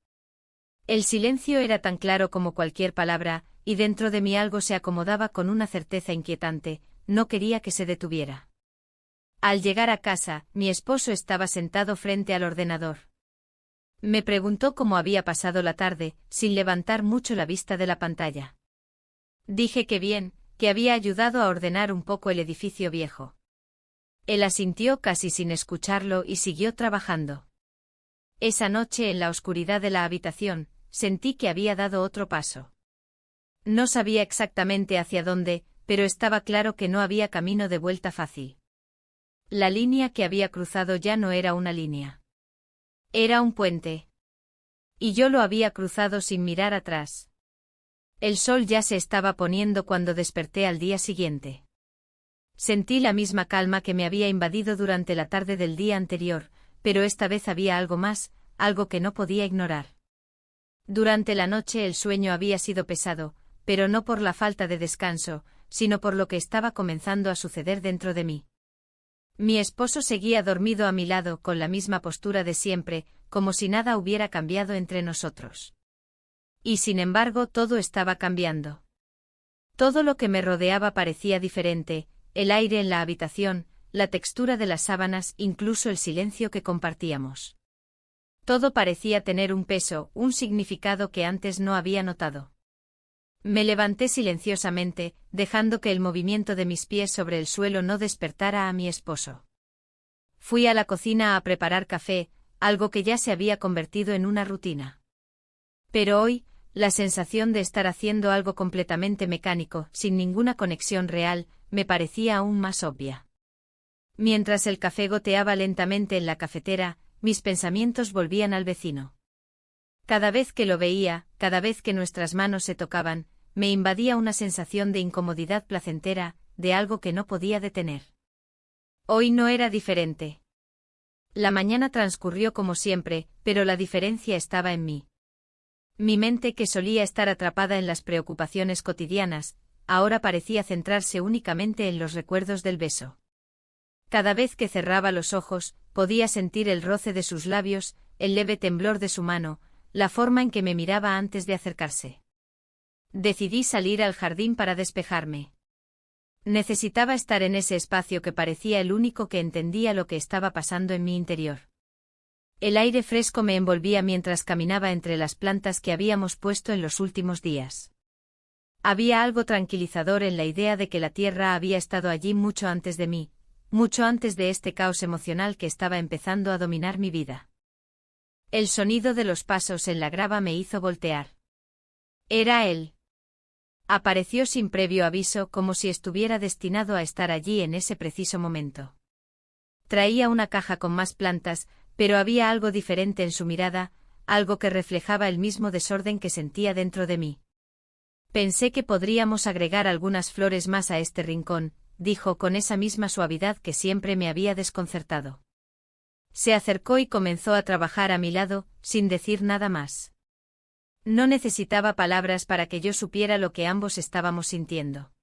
El silencio era tan claro como cualquier palabra, y dentro de mí algo se acomodaba con una certeza inquietante, no quería que se detuviera. Al llegar a casa, mi esposo estaba sentado frente al ordenador. Me preguntó cómo había pasado la tarde, sin levantar mucho la vista de la pantalla. Dije que bien, que había ayudado a ordenar un poco el edificio viejo. Él asintió casi sin escucharlo y siguió trabajando. Esa noche, en la oscuridad de la habitación, sentí que había dado otro paso. No sabía exactamente hacia dónde, pero estaba claro que no había camino de vuelta fácil. La línea que había cruzado ya no era una línea. Era un puente. Y yo lo había cruzado sin mirar atrás. El sol ya se estaba poniendo cuando desperté al día siguiente. Sentí la misma calma que me había invadido durante la tarde del día anterior, pero esta vez había algo más, algo que no podía ignorar. Durante la noche el sueño había sido pesado, pero no por la falta de descanso, sino por lo que estaba comenzando a suceder dentro de mí. Mi esposo seguía dormido a mi lado con la misma postura de siempre, como si nada hubiera cambiado entre nosotros. Y sin embargo todo estaba cambiando. Todo lo que me rodeaba parecía diferente, el aire en la habitación, la textura de las sábanas, incluso el silencio que compartíamos. Todo parecía tener un peso, un significado que antes no había notado. Me levanté silenciosamente, dejando que el movimiento de mis pies sobre el suelo no despertara a mi esposo. Fui a la cocina a preparar café, algo que ya se había convertido en una rutina. Pero hoy, la sensación de estar haciendo algo completamente mecánico, sin ninguna conexión real, me parecía aún más obvia. Mientras el café goteaba lentamente en la cafetera, mis pensamientos volvían al vecino. Cada vez que lo veía, cada vez que nuestras manos se tocaban, me invadía una sensación de incomodidad placentera, de algo que no podía detener. Hoy no era diferente. La mañana transcurrió como siempre, pero la diferencia estaba en mí. Mi mente, que solía estar atrapada en las preocupaciones cotidianas, ahora parecía centrarse únicamente en los recuerdos del beso. Cada vez que cerraba los ojos, podía sentir el roce de sus labios, el leve temblor de su mano, la forma en que me miraba antes de acercarse. Decidí salir al jardín para despejarme. Necesitaba estar en ese espacio que parecía el único que entendía lo que estaba pasando en mi interior. El aire fresco me envolvía mientras caminaba entre las plantas que habíamos puesto en los últimos días. Había algo tranquilizador en la idea de que la tierra había estado allí mucho antes de mí, mucho antes de este caos emocional que estaba empezando a dominar mi vida. El sonido de los pasos en la grava me hizo voltear. Era él. Apareció sin previo aviso, como si estuviera destinado a estar allí en ese preciso momento. Traía una caja con más plantas, pero había algo diferente en su mirada, algo que reflejaba el mismo desorden que sentía dentro de mí. Pensé que podríamos agregar algunas flores más a este rincón, dijo con esa misma suavidad que siempre me había desconcertado. Se acercó y comenzó a trabajar a mi lado, sin decir nada más. No necesitaba palabras para que yo supiera lo que ambos estábamos sintiendo.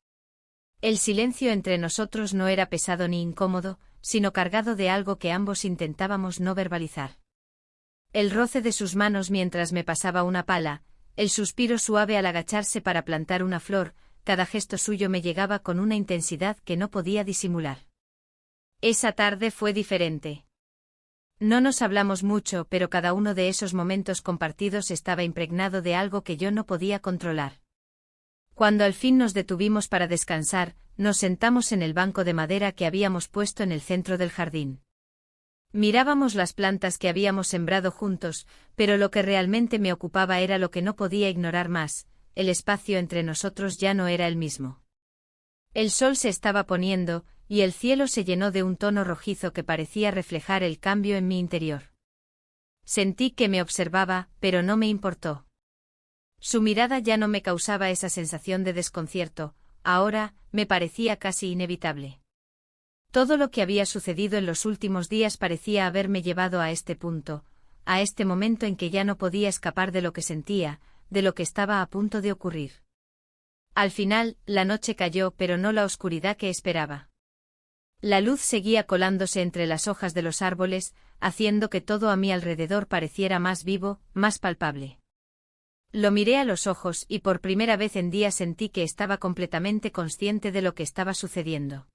El silencio entre nosotros no era pesado ni incómodo, sino cargado de algo que ambos intentábamos no verbalizar. El roce de sus manos mientras me pasaba una pala, el suspiro suave al agacharse para plantar una flor, cada gesto suyo me llegaba con una intensidad que no podía disimular. Esa tarde fue diferente. No nos hablamos mucho, pero cada uno de esos momentos compartidos estaba impregnado de algo que yo no podía controlar. Cuando al fin nos detuvimos para descansar, nos sentamos en el banco de madera que habíamos puesto en el centro del jardín. Mirábamos las plantas que habíamos sembrado juntos, pero lo que realmente me ocupaba era lo que no podía ignorar más: el espacio entre nosotros ya no era el mismo. El sol se estaba poniendo, y el cielo se llenó de un tono rojizo que parecía reflejar el cambio en mi interior. Sentí que me observaba, pero no me importó. Su mirada ya no me causaba esa sensación de desconcierto, ahora me parecía casi inevitable. Todo lo que había sucedido en los últimos días parecía haberme llevado a este punto, a este momento en que ya no podía escapar de lo que sentía, de lo que estaba a punto de ocurrir. Al final, la noche cayó, pero no la oscuridad que esperaba. La luz seguía colándose entre las hojas de los árboles, haciendo que todo a mi alrededor pareciera más vivo, más palpable. Lo miré a los ojos y por primera vez en días sentí que estaba completamente consciente de lo que estaba sucediendo.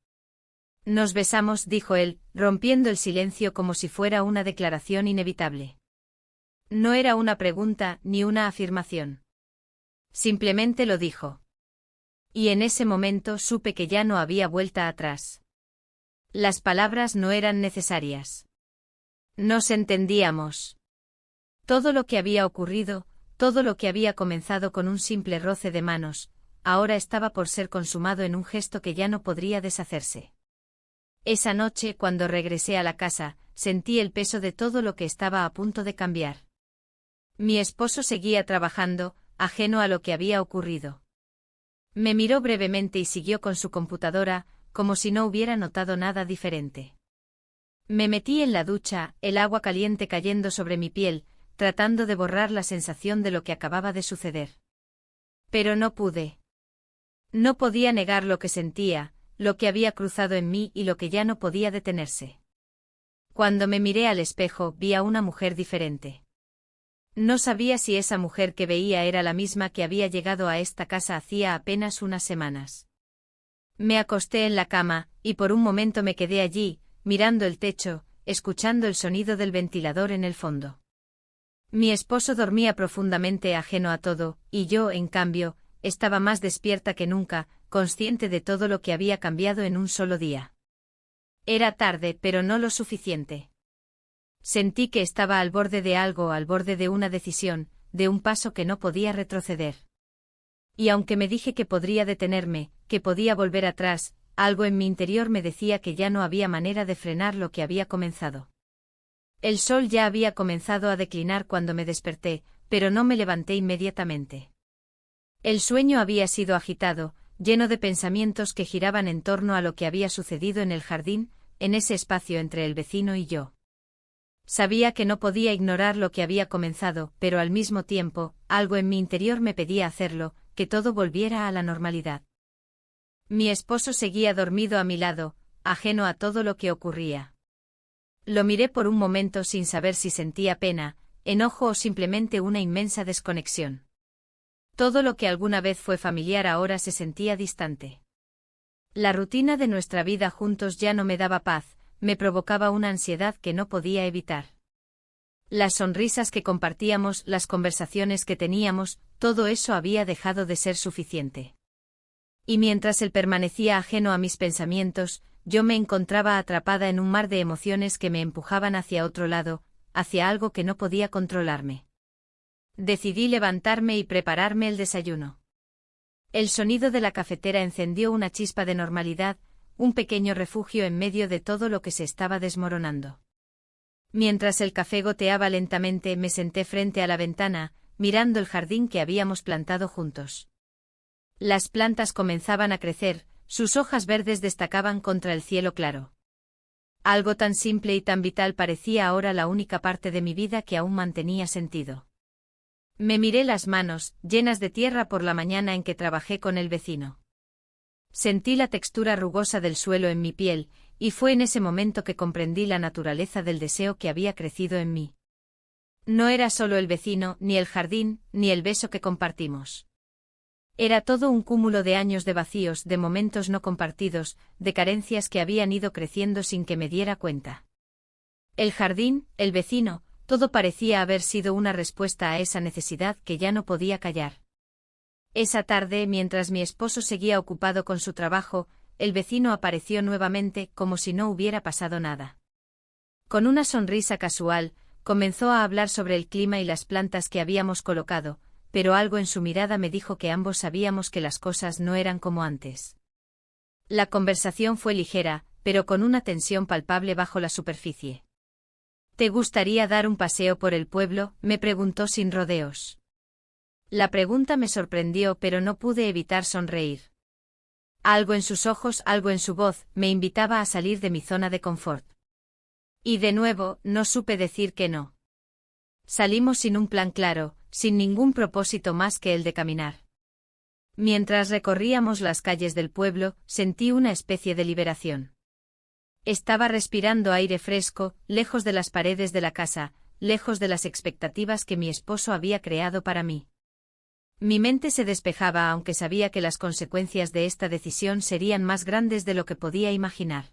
Nos besamos, dijo él, rompiendo el silencio como si fuera una declaración inevitable. No era una pregunta ni una afirmación. Simplemente lo dijo. Y en ese momento supe que ya no había vuelta atrás. Las palabras no eran necesarias. Nos entendíamos. Todo lo que había ocurrido, todo lo que había comenzado con un simple roce de manos, ahora estaba por ser consumado en un gesto que ya no podría deshacerse. Esa noche, cuando regresé a la casa, sentí el peso de todo lo que estaba a punto de cambiar. Mi esposo seguía trabajando, ajeno a lo que había ocurrido. Me miró brevemente y siguió con su computadora, como si no hubiera notado nada diferente. Me metí en la ducha, el agua caliente cayendo sobre mi piel, tratando de borrar la sensación de lo que acababa de suceder. Pero no pude. No podía negar lo que sentía, lo que había cruzado en mí y lo que ya no podía detenerse. Cuando me miré al espejo, vi a una mujer diferente. No sabía si esa mujer que veía era la misma que había llegado a esta casa hacía apenas unas semanas. Me acosté en la cama, y por un momento me quedé allí, mirando el techo, escuchando el sonido del ventilador en el fondo. Mi esposo dormía profundamente ajeno a todo, y yo, en cambio, estaba más despierta que nunca, consciente de todo lo que había cambiado en un solo día. Era tarde, pero no lo suficiente. Sentí que estaba al borde de algo, al borde de una decisión, de un paso que no podía retroceder. Y aunque me dije que podría detenerme, que podía volver atrás, algo en mi interior me decía que ya no había manera de frenar lo que había comenzado. El sol ya había comenzado a declinar cuando me desperté, pero no me levanté inmediatamente. El sueño había sido agitado, lleno de pensamientos que giraban en torno a lo que había sucedido en el jardín, en ese espacio entre el vecino y yo. Sabía que no podía ignorar lo que había comenzado, pero al mismo tiempo, algo en mi interior me pedía hacerlo, que todo volviera a la normalidad. Mi esposo seguía dormido a mi lado, ajeno a todo lo que ocurría. Lo miré por un momento sin saber si sentía pena, enojo o simplemente una inmensa desconexión. Todo lo que alguna vez fue familiar ahora se sentía distante. La rutina de nuestra vida juntos ya no me daba paz, me provocaba una ansiedad que no podía evitar. Las sonrisas que compartíamos, las conversaciones que teníamos, todo eso había dejado de ser suficiente. Y mientras él permanecía ajeno a mis pensamientos, yo me encontraba atrapada en un mar de emociones que me empujaban hacia otro lado, hacia algo que no podía controlarme. Decidí levantarme y prepararme el desayuno. El sonido de la cafetera encendió una chispa de normalidad, un pequeño refugio en medio de todo lo que se estaba desmoronando. Mientras el café goteaba lentamente, me senté frente a la ventana, mirando el jardín que habíamos plantado juntos. Las plantas comenzaban a crecer, sus hojas verdes destacaban contra el cielo claro. Algo tan simple y tan vital parecía ahora la única parte de mi vida que aún mantenía sentido. Me miré las manos, llenas de tierra por la mañana en que trabajé con el vecino. Sentí la textura rugosa del suelo en mi piel, y fue en ese momento que comprendí la naturaleza del deseo que había crecido en mí. No era solo el vecino, ni el jardín, ni el beso que compartimos. Era todo un cúmulo de años de vacíos, de momentos no compartidos, de carencias que habían ido creciendo sin que me diera cuenta. El jardín, el vecino, todo parecía haber sido una respuesta a esa necesidad que ya no podía callar. Esa tarde, mientras mi esposo seguía ocupado con su trabajo, el vecino apareció nuevamente como si no hubiera pasado nada. Con una sonrisa casual, comenzó a hablar sobre el clima y las plantas que habíamos colocado, pero algo en su mirada me dijo que ambos sabíamos que las cosas no eran como antes. La conversación fue ligera, pero con una tensión palpable bajo la superficie. ¿Te gustaría dar un paseo por el pueblo?, me preguntó sin rodeos. La pregunta me sorprendió, pero no pude evitar sonreír. Algo en sus ojos, algo en su voz, me invitaba a salir de mi zona de confort. Y de nuevo, no supe decir que no. Salimos sin un plan claro, sin ningún propósito más que el de caminar. Mientras recorríamos las calles del pueblo, sentí una especie de liberación. Estaba respirando aire fresco, lejos de las paredes de la casa, lejos de las expectativas que mi esposo había creado para mí. Mi mente se despejaba aunque sabía que las consecuencias de esta decisión serían más grandes de lo que podía imaginar.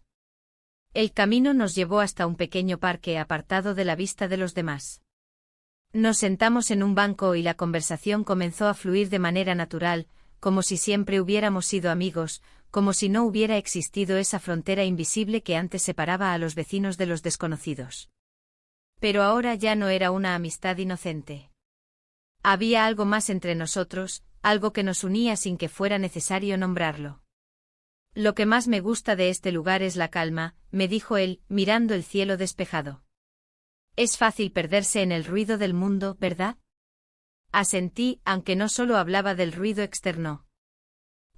El camino nos llevó hasta un pequeño parque apartado de la vista de los demás. Nos sentamos en un banco y la conversación comenzó a fluir de manera natural, como si siempre hubiéramos sido amigos, como si no hubiera existido esa frontera invisible que antes separaba a los vecinos de los desconocidos. Pero ahora ya no era una amistad inocente. Había algo más entre nosotros, algo que nos unía sin que fuera necesario nombrarlo. Lo que más me gusta de este lugar es la calma, me dijo él, mirando el cielo despejado. Es fácil perderse en el ruido del mundo, ¿verdad? Asentí, aunque no solo hablaba del ruido externo.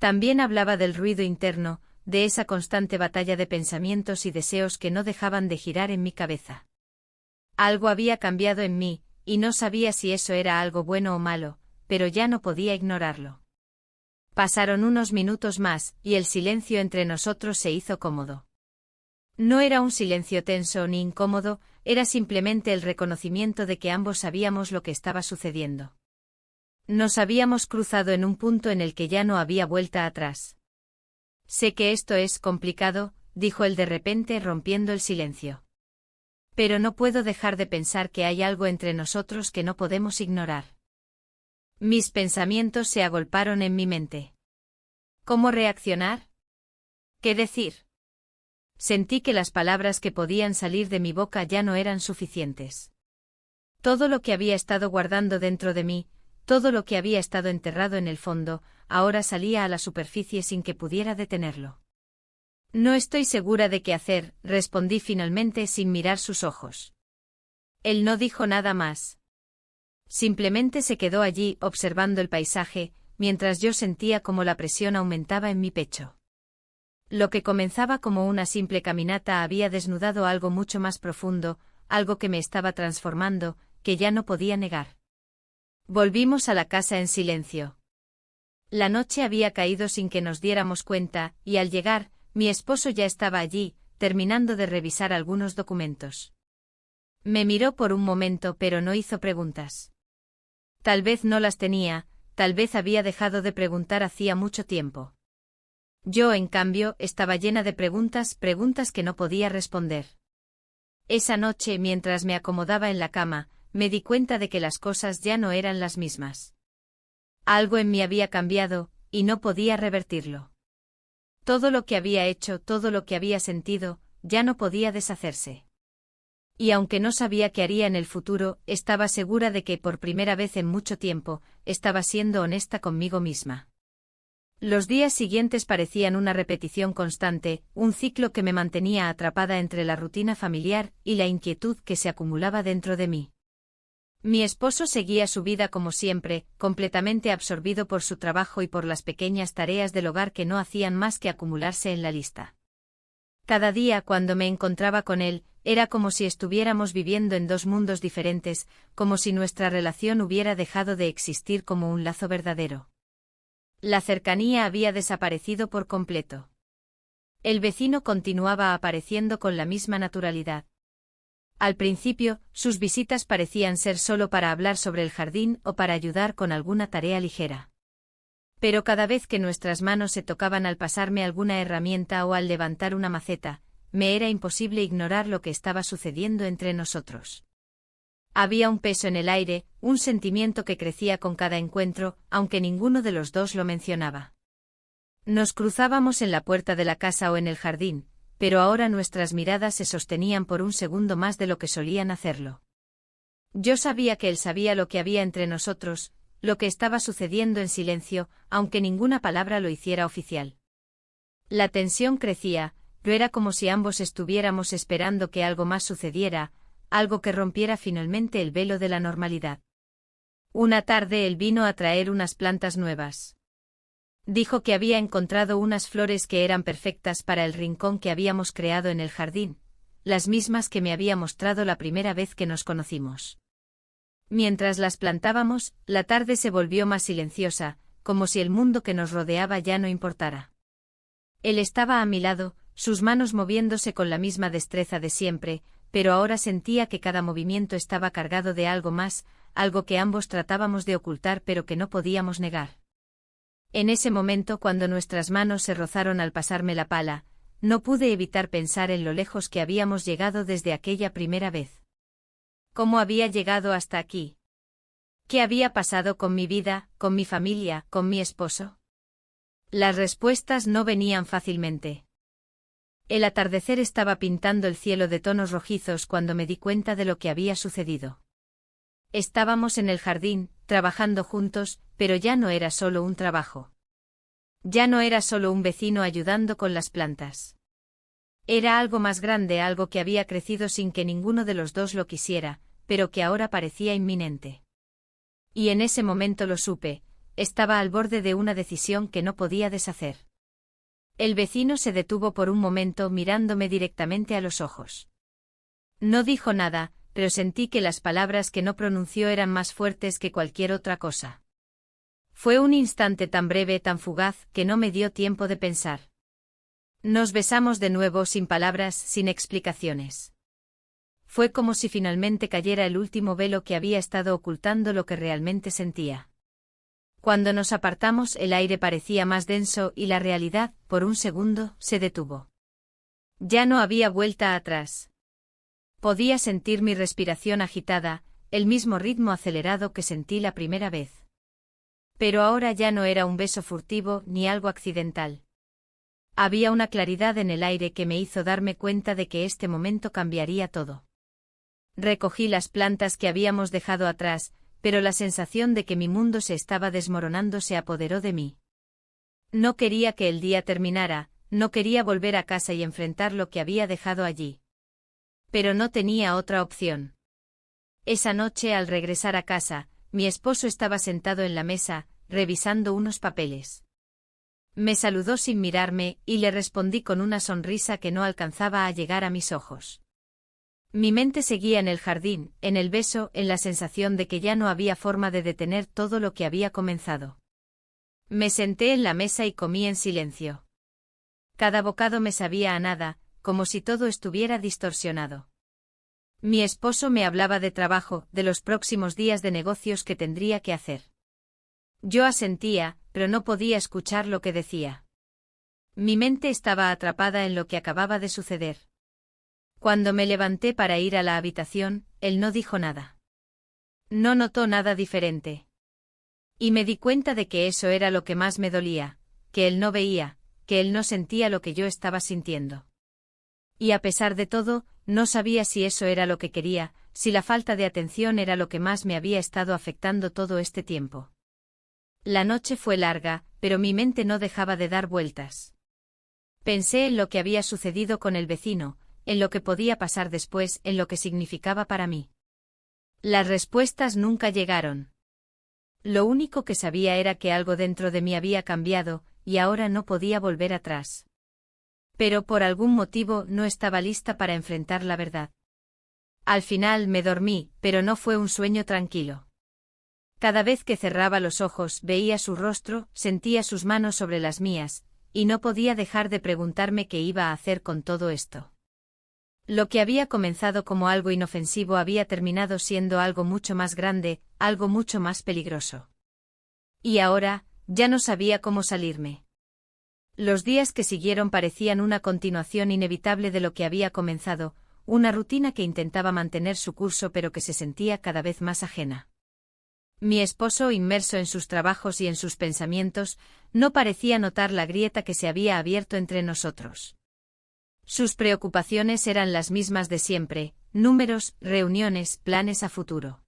También hablaba del ruido interno, de esa constante batalla de pensamientos y deseos que no dejaban de girar en mi cabeza. Algo había cambiado en mí, y no sabía si eso era algo bueno o malo, pero ya no podía ignorarlo. Pasaron unos minutos más, y el silencio entre nosotros se hizo cómodo. No era un silencio tenso ni incómodo, era simplemente el reconocimiento de que ambos sabíamos lo que estaba sucediendo. Nos habíamos cruzado en un punto en el que ya no había vuelta atrás. Sé que esto es complicado, dijo él de repente rompiendo el silencio. Pero no puedo dejar de pensar que hay algo entre nosotros que no podemos ignorar. Mis pensamientos se agolparon en mi mente. ¿Cómo reaccionar? ¿Qué decir? Sentí que las palabras que podían salir de mi boca ya no eran suficientes. Todo lo que había estado guardando dentro de mí, todo lo que había estado enterrado en el fondo, ahora salía a la superficie sin que pudiera detenerlo. No estoy segura de qué hacer, respondí finalmente sin mirar sus ojos. Él no dijo nada más. Simplemente se quedó allí observando el paisaje, mientras yo sentía como la presión aumentaba en mi pecho. Lo que comenzaba como una simple caminata había desnudado algo mucho más profundo, algo que me estaba transformando, que ya no podía negar. Volvimos a la casa en silencio. La noche había caído sin que nos diéramos cuenta, y al llegar, mi esposo ya estaba allí, terminando de revisar algunos documentos. Me miró por un momento pero no hizo preguntas. Tal vez no las tenía, tal vez había dejado de preguntar hacía mucho tiempo. Yo, en cambio, estaba llena de preguntas que no podía responder. Esa noche, mientras me acomodaba en la cama, me di cuenta de que las cosas ya no eran las mismas. Algo en mí había cambiado, y no podía revertirlo. Todo lo que había hecho, todo lo que había sentido, ya no podía deshacerse. Y aunque no sabía qué haría en el futuro, estaba segura de que por primera vez en mucho tiempo, estaba siendo honesta conmigo misma. Los días siguientes parecían una repetición constante, un ciclo que me mantenía atrapada entre la rutina familiar y la inquietud que se acumulaba dentro de mí. Mi esposo seguía su vida como siempre, completamente absorbido por su trabajo y por las pequeñas tareas del hogar que no hacían más que acumularse en la lista. Cada día cuando me encontraba con él, era como si estuviéramos viviendo en dos mundos diferentes, como si nuestra relación hubiera dejado de existir como un lazo verdadero. La cercanía había desaparecido por completo. El vecino continuaba apareciendo con la misma naturalidad. Al principio, sus visitas parecían ser solo para hablar sobre el jardín o para ayudar con alguna tarea ligera. Pero cada vez que nuestras manos se tocaban al pasarme alguna herramienta o al levantar una maceta, me era imposible ignorar lo que estaba sucediendo entre nosotros. Había un peso en el aire, un sentimiento que crecía con cada encuentro, aunque ninguno de los dos lo mencionaba. Nos cruzábamos en la puerta de la casa o en el jardín, pero ahora nuestras miradas se sostenían por un segundo más de lo que solían hacerlo. Yo sabía que él sabía lo que había entre nosotros, lo que estaba sucediendo en silencio, aunque ninguna palabra lo hiciera oficial. La tensión crecía, pero era como si ambos estuviéramos esperando que algo más sucediera, algo que rompiera finalmente el velo de la normalidad. Una tarde él vino a traer unas plantas nuevas. Dijo que había encontrado unas flores que eran perfectas para el rincón que habíamos creado en el jardín, las mismas que me había mostrado la primera vez que nos conocimos. Mientras las plantábamos, la tarde se volvió más silenciosa, como si el mundo que nos rodeaba ya no importara. Él estaba a mi lado, sus manos moviéndose con la misma destreza de siempre, pero ahora sentía que cada movimiento estaba cargado de algo más, algo que ambos tratábamos de ocultar pero que no podíamos negar. En ese momento, cuando nuestras manos se rozaron al pasarme la pala, no pude evitar pensar en lo lejos que habíamos llegado desde aquella primera vez. ¿Cómo había llegado hasta aquí? ¿Qué había pasado con mi vida, con mi familia, con mi esposo? Las respuestas no venían fácilmente. El atardecer estaba pintando el cielo de tonos rojizos cuando me di cuenta de lo que había sucedido. Estábamos en el jardín, trabajando juntos, pero ya no era solo un trabajo. Ya no era solo un vecino ayudando con las plantas. Era algo más grande, algo que había crecido sin que ninguno de los dos lo quisiera, pero que ahora parecía inminente. Y en ese momento lo supe, estaba al borde de una decisión que no podía deshacer. El vecino se detuvo por un momento mirándome directamente a los ojos. No dijo nada, pero sentí que las palabras que no pronunció eran más fuertes que cualquier otra cosa. Fue un instante tan breve, tan fugaz, que no me dio tiempo de pensar. Nos besamos de nuevo sin palabras, sin explicaciones. Fue como si finalmente cayera el último velo que había estado ocultando lo que realmente sentía. Cuando nos apartamos, el aire parecía más denso y la realidad, por un segundo, se detuvo. Ya no había vuelta atrás. Podía sentir mi respiración agitada, el mismo ritmo acelerado que sentí la primera vez. Pero ahora ya no era un beso furtivo ni algo accidental. Había una claridad en el aire que me hizo darme cuenta de que este momento cambiaría todo. Recogí las plantas que habíamos dejado atrás, pero la sensación de que mi mundo se estaba desmoronando se apoderó de mí. No quería que el día terminara, no quería volver a casa y enfrentar lo que había dejado allí. Pero no tenía otra opción. Esa noche, al regresar a casa, mi esposo estaba sentado en la mesa, revisando unos papeles. Me saludó sin mirarme, y le respondí con una sonrisa que no alcanzaba a llegar a mis ojos. Mi mente seguía en el jardín, en el beso, en la sensación de que ya no había forma de detener todo lo que había comenzado. Me senté en la mesa y comí en silencio. Cada bocado me sabía a nada, como si todo estuviera distorsionado. Mi esposo me hablaba de trabajo, de los próximos días de negocios que tendría que hacer. Yo asentía, pero no podía escuchar lo que decía. Mi mente estaba atrapada en lo que acababa de suceder. Cuando me levanté para ir a la habitación, él no dijo nada. No notó nada diferente. Y me di cuenta de que eso era lo que más me dolía, que él no veía, que él no sentía lo que yo estaba sintiendo. Y a pesar de todo, no sabía si eso era lo que quería, si la falta de atención era lo que más me había estado afectando todo este tiempo. La noche fue larga, pero mi mente no dejaba de dar vueltas. Pensé en lo que había sucedido con el vecino, en lo que podía pasar después, en lo que significaba para mí. Las respuestas nunca llegaron. Lo único que sabía era que algo dentro de mí había cambiado, y ahora no podía volver atrás. Pero por algún motivo no estaba lista para enfrentar la verdad. Al final me dormí, pero no fue un sueño tranquilo. Cada vez que cerraba los ojos veía su rostro, sentía sus manos sobre las mías, y no podía dejar de preguntarme qué iba a hacer con todo esto. Lo que había comenzado como algo inofensivo había terminado siendo algo mucho más grande, algo mucho más peligroso. Y ahora, ya no sabía cómo salirme. Los días que siguieron parecían una continuación inevitable de lo que había comenzado, una rutina que intentaba mantener su curso pero que se sentía cada vez más ajena. Mi esposo, inmerso en sus trabajos y en sus pensamientos, no parecía notar la grieta que se había abierto entre nosotros. Sus preocupaciones eran las mismas de siempre, números, reuniones, planes a futuro.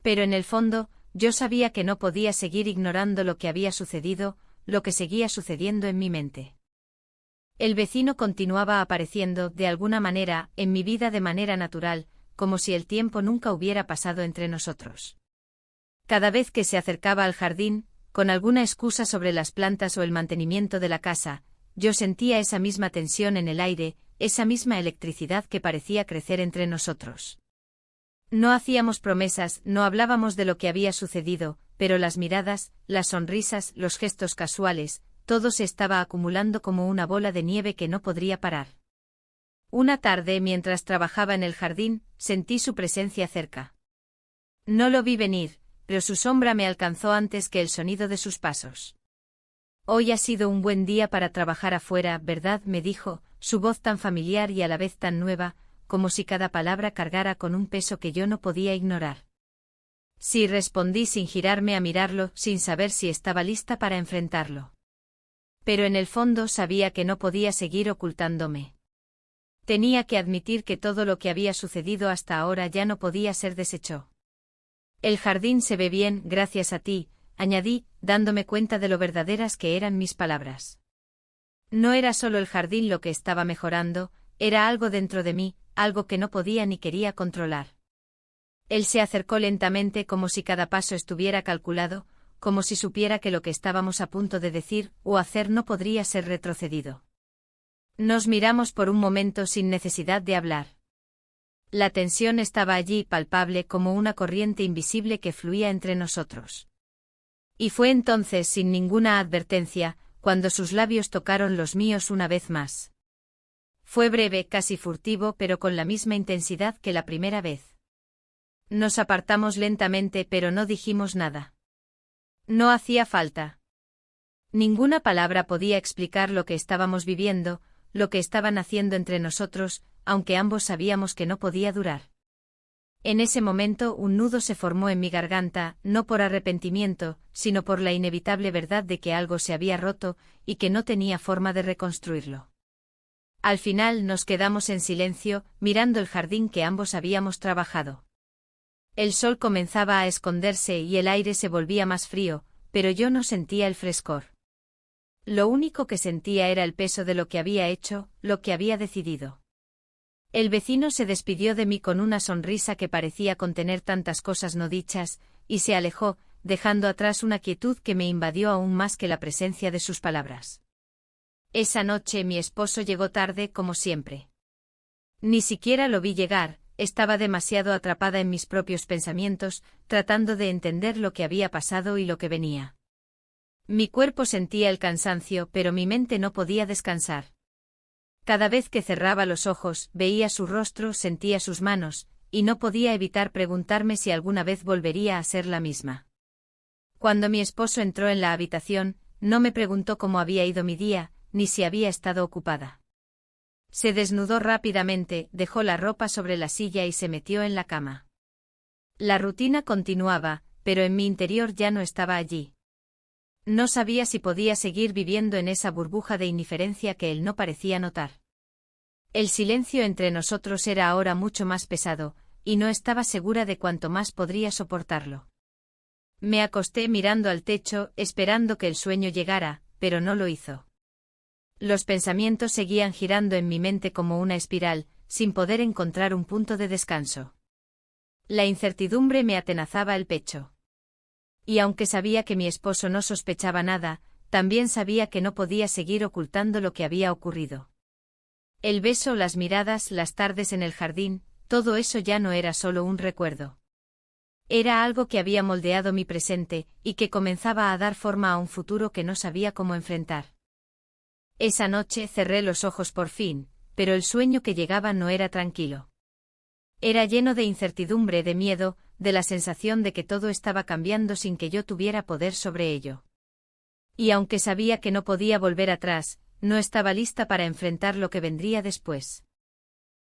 Pero en el fondo, yo sabía que no podía seguir ignorando lo que había sucedido, lo que seguía sucediendo en mi mente. El vecino continuaba apareciendo, de alguna manera, en mi vida de manera natural, como si el tiempo nunca hubiera pasado entre nosotros. Cada vez que se acercaba al jardín, con alguna excusa sobre las plantas o el mantenimiento de la casa, yo sentía esa misma tensión en el aire, esa misma electricidad que parecía crecer entre nosotros. No hacíamos promesas, no hablábamos de lo que había sucedido, pero las miradas, las sonrisas, los gestos casuales, todo se estaba acumulando como una bola de nieve que no podría parar. Una tarde, mientras trabajaba en el jardín, sentí su presencia cerca. No lo vi venir, pero su sombra me alcanzó antes que el sonido de sus pasos. «Hoy ha sido un buen día para trabajar afuera, ¿verdad?», me dijo, su voz tan familiar y a la vez tan nueva, como si cada palabra cargara con un peso que yo no podía ignorar. Sí, respondí sin girarme a mirarlo, sin saber si estaba lista para enfrentarlo. Pero en el fondo sabía que no podía seguir ocultándome. Tenía que admitir que todo lo que había sucedido hasta ahora ya no podía ser deshecho. «El jardín se ve bien, gracias a ti», añadí, dándome cuenta de lo verdaderas que eran mis palabras. No era solo el jardín lo que estaba mejorando, era algo dentro de mí, algo que no podía ni quería controlar. Él se acercó lentamente como si cada paso estuviera calculado, como si supiera que lo que estábamos a punto de decir o hacer no podría ser retrocedido. Nos miramos por un momento sin necesidad de hablar. La tensión estaba allí, palpable como una corriente invisible que fluía entre nosotros. Y fue entonces, sin ninguna advertencia, cuando sus labios tocaron los míos una vez más. Fue breve, casi furtivo, pero con la misma intensidad que la primera vez. Nos apartamos lentamente, pero no dijimos nada. No hacía falta. Ninguna palabra podía explicar lo que estábamos viviendo, lo que estaban haciendo entre nosotros, aunque ambos sabíamos que no podía durar. En ese momento un nudo se formó en mi garganta, no por arrepentimiento, sino por la inevitable verdad de que algo se había roto y que no tenía forma de reconstruirlo. Al final nos quedamos en silencio, mirando el jardín que ambos habíamos trabajado. El sol comenzaba a esconderse y el aire se volvía más frío, pero yo no sentía el frescor. Lo único que sentía era el peso de lo que había hecho, lo que había decidido. El vecino se despidió de mí con una sonrisa que parecía contener tantas cosas no dichas, y se alejó, dejando atrás una quietud que me invadió aún más que la presencia de sus palabras. Esa noche mi esposo llegó tarde como siempre. Ni siquiera lo vi llegar, estaba demasiado atrapada en mis propios pensamientos, tratando de entender lo que había pasado y lo que venía. Mi cuerpo sentía el cansancio, pero mi mente no podía descansar. Cada vez que cerraba los ojos, veía su rostro, sentía sus manos, y no podía evitar preguntarme si alguna vez volvería a ser la misma. Cuando mi esposo entró en la habitación, no me preguntó cómo había ido mi día, ni si había estado ocupada. Se desnudó rápidamente, dejó la ropa sobre la silla y se metió en la cama. La rutina continuaba, pero en mi interior ya no estaba allí. No sabía si podía seguir viviendo en esa burbuja de indiferencia que él no parecía notar. El silencio entre nosotros era ahora mucho más pesado, y no estaba segura de cuánto más podría soportarlo. Me acosté mirando al techo, esperando que el sueño llegara, pero no lo hizo. Los pensamientos seguían girando en mi mente como una espiral, sin poder encontrar un punto de descanso. La incertidumbre me atenazaba el pecho. Y aunque sabía que mi esposo no sospechaba nada, también sabía que no podía seguir ocultando lo que había ocurrido. El beso, las miradas, las tardes en el jardín, todo eso ya no era solo un recuerdo. Era algo que había moldeado mi presente, y que comenzaba a dar forma a un futuro que no sabía cómo enfrentar. Esa noche cerré los ojos por fin, pero el sueño que llegaba no era tranquilo. Era lleno de incertidumbre, de miedo, de la sensación de que todo estaba cambiando sin que yo tuviera poder sobre ello. Y aunque sabía que no podía volver atrás, no estaba lista para enfrentar lo que vendría después.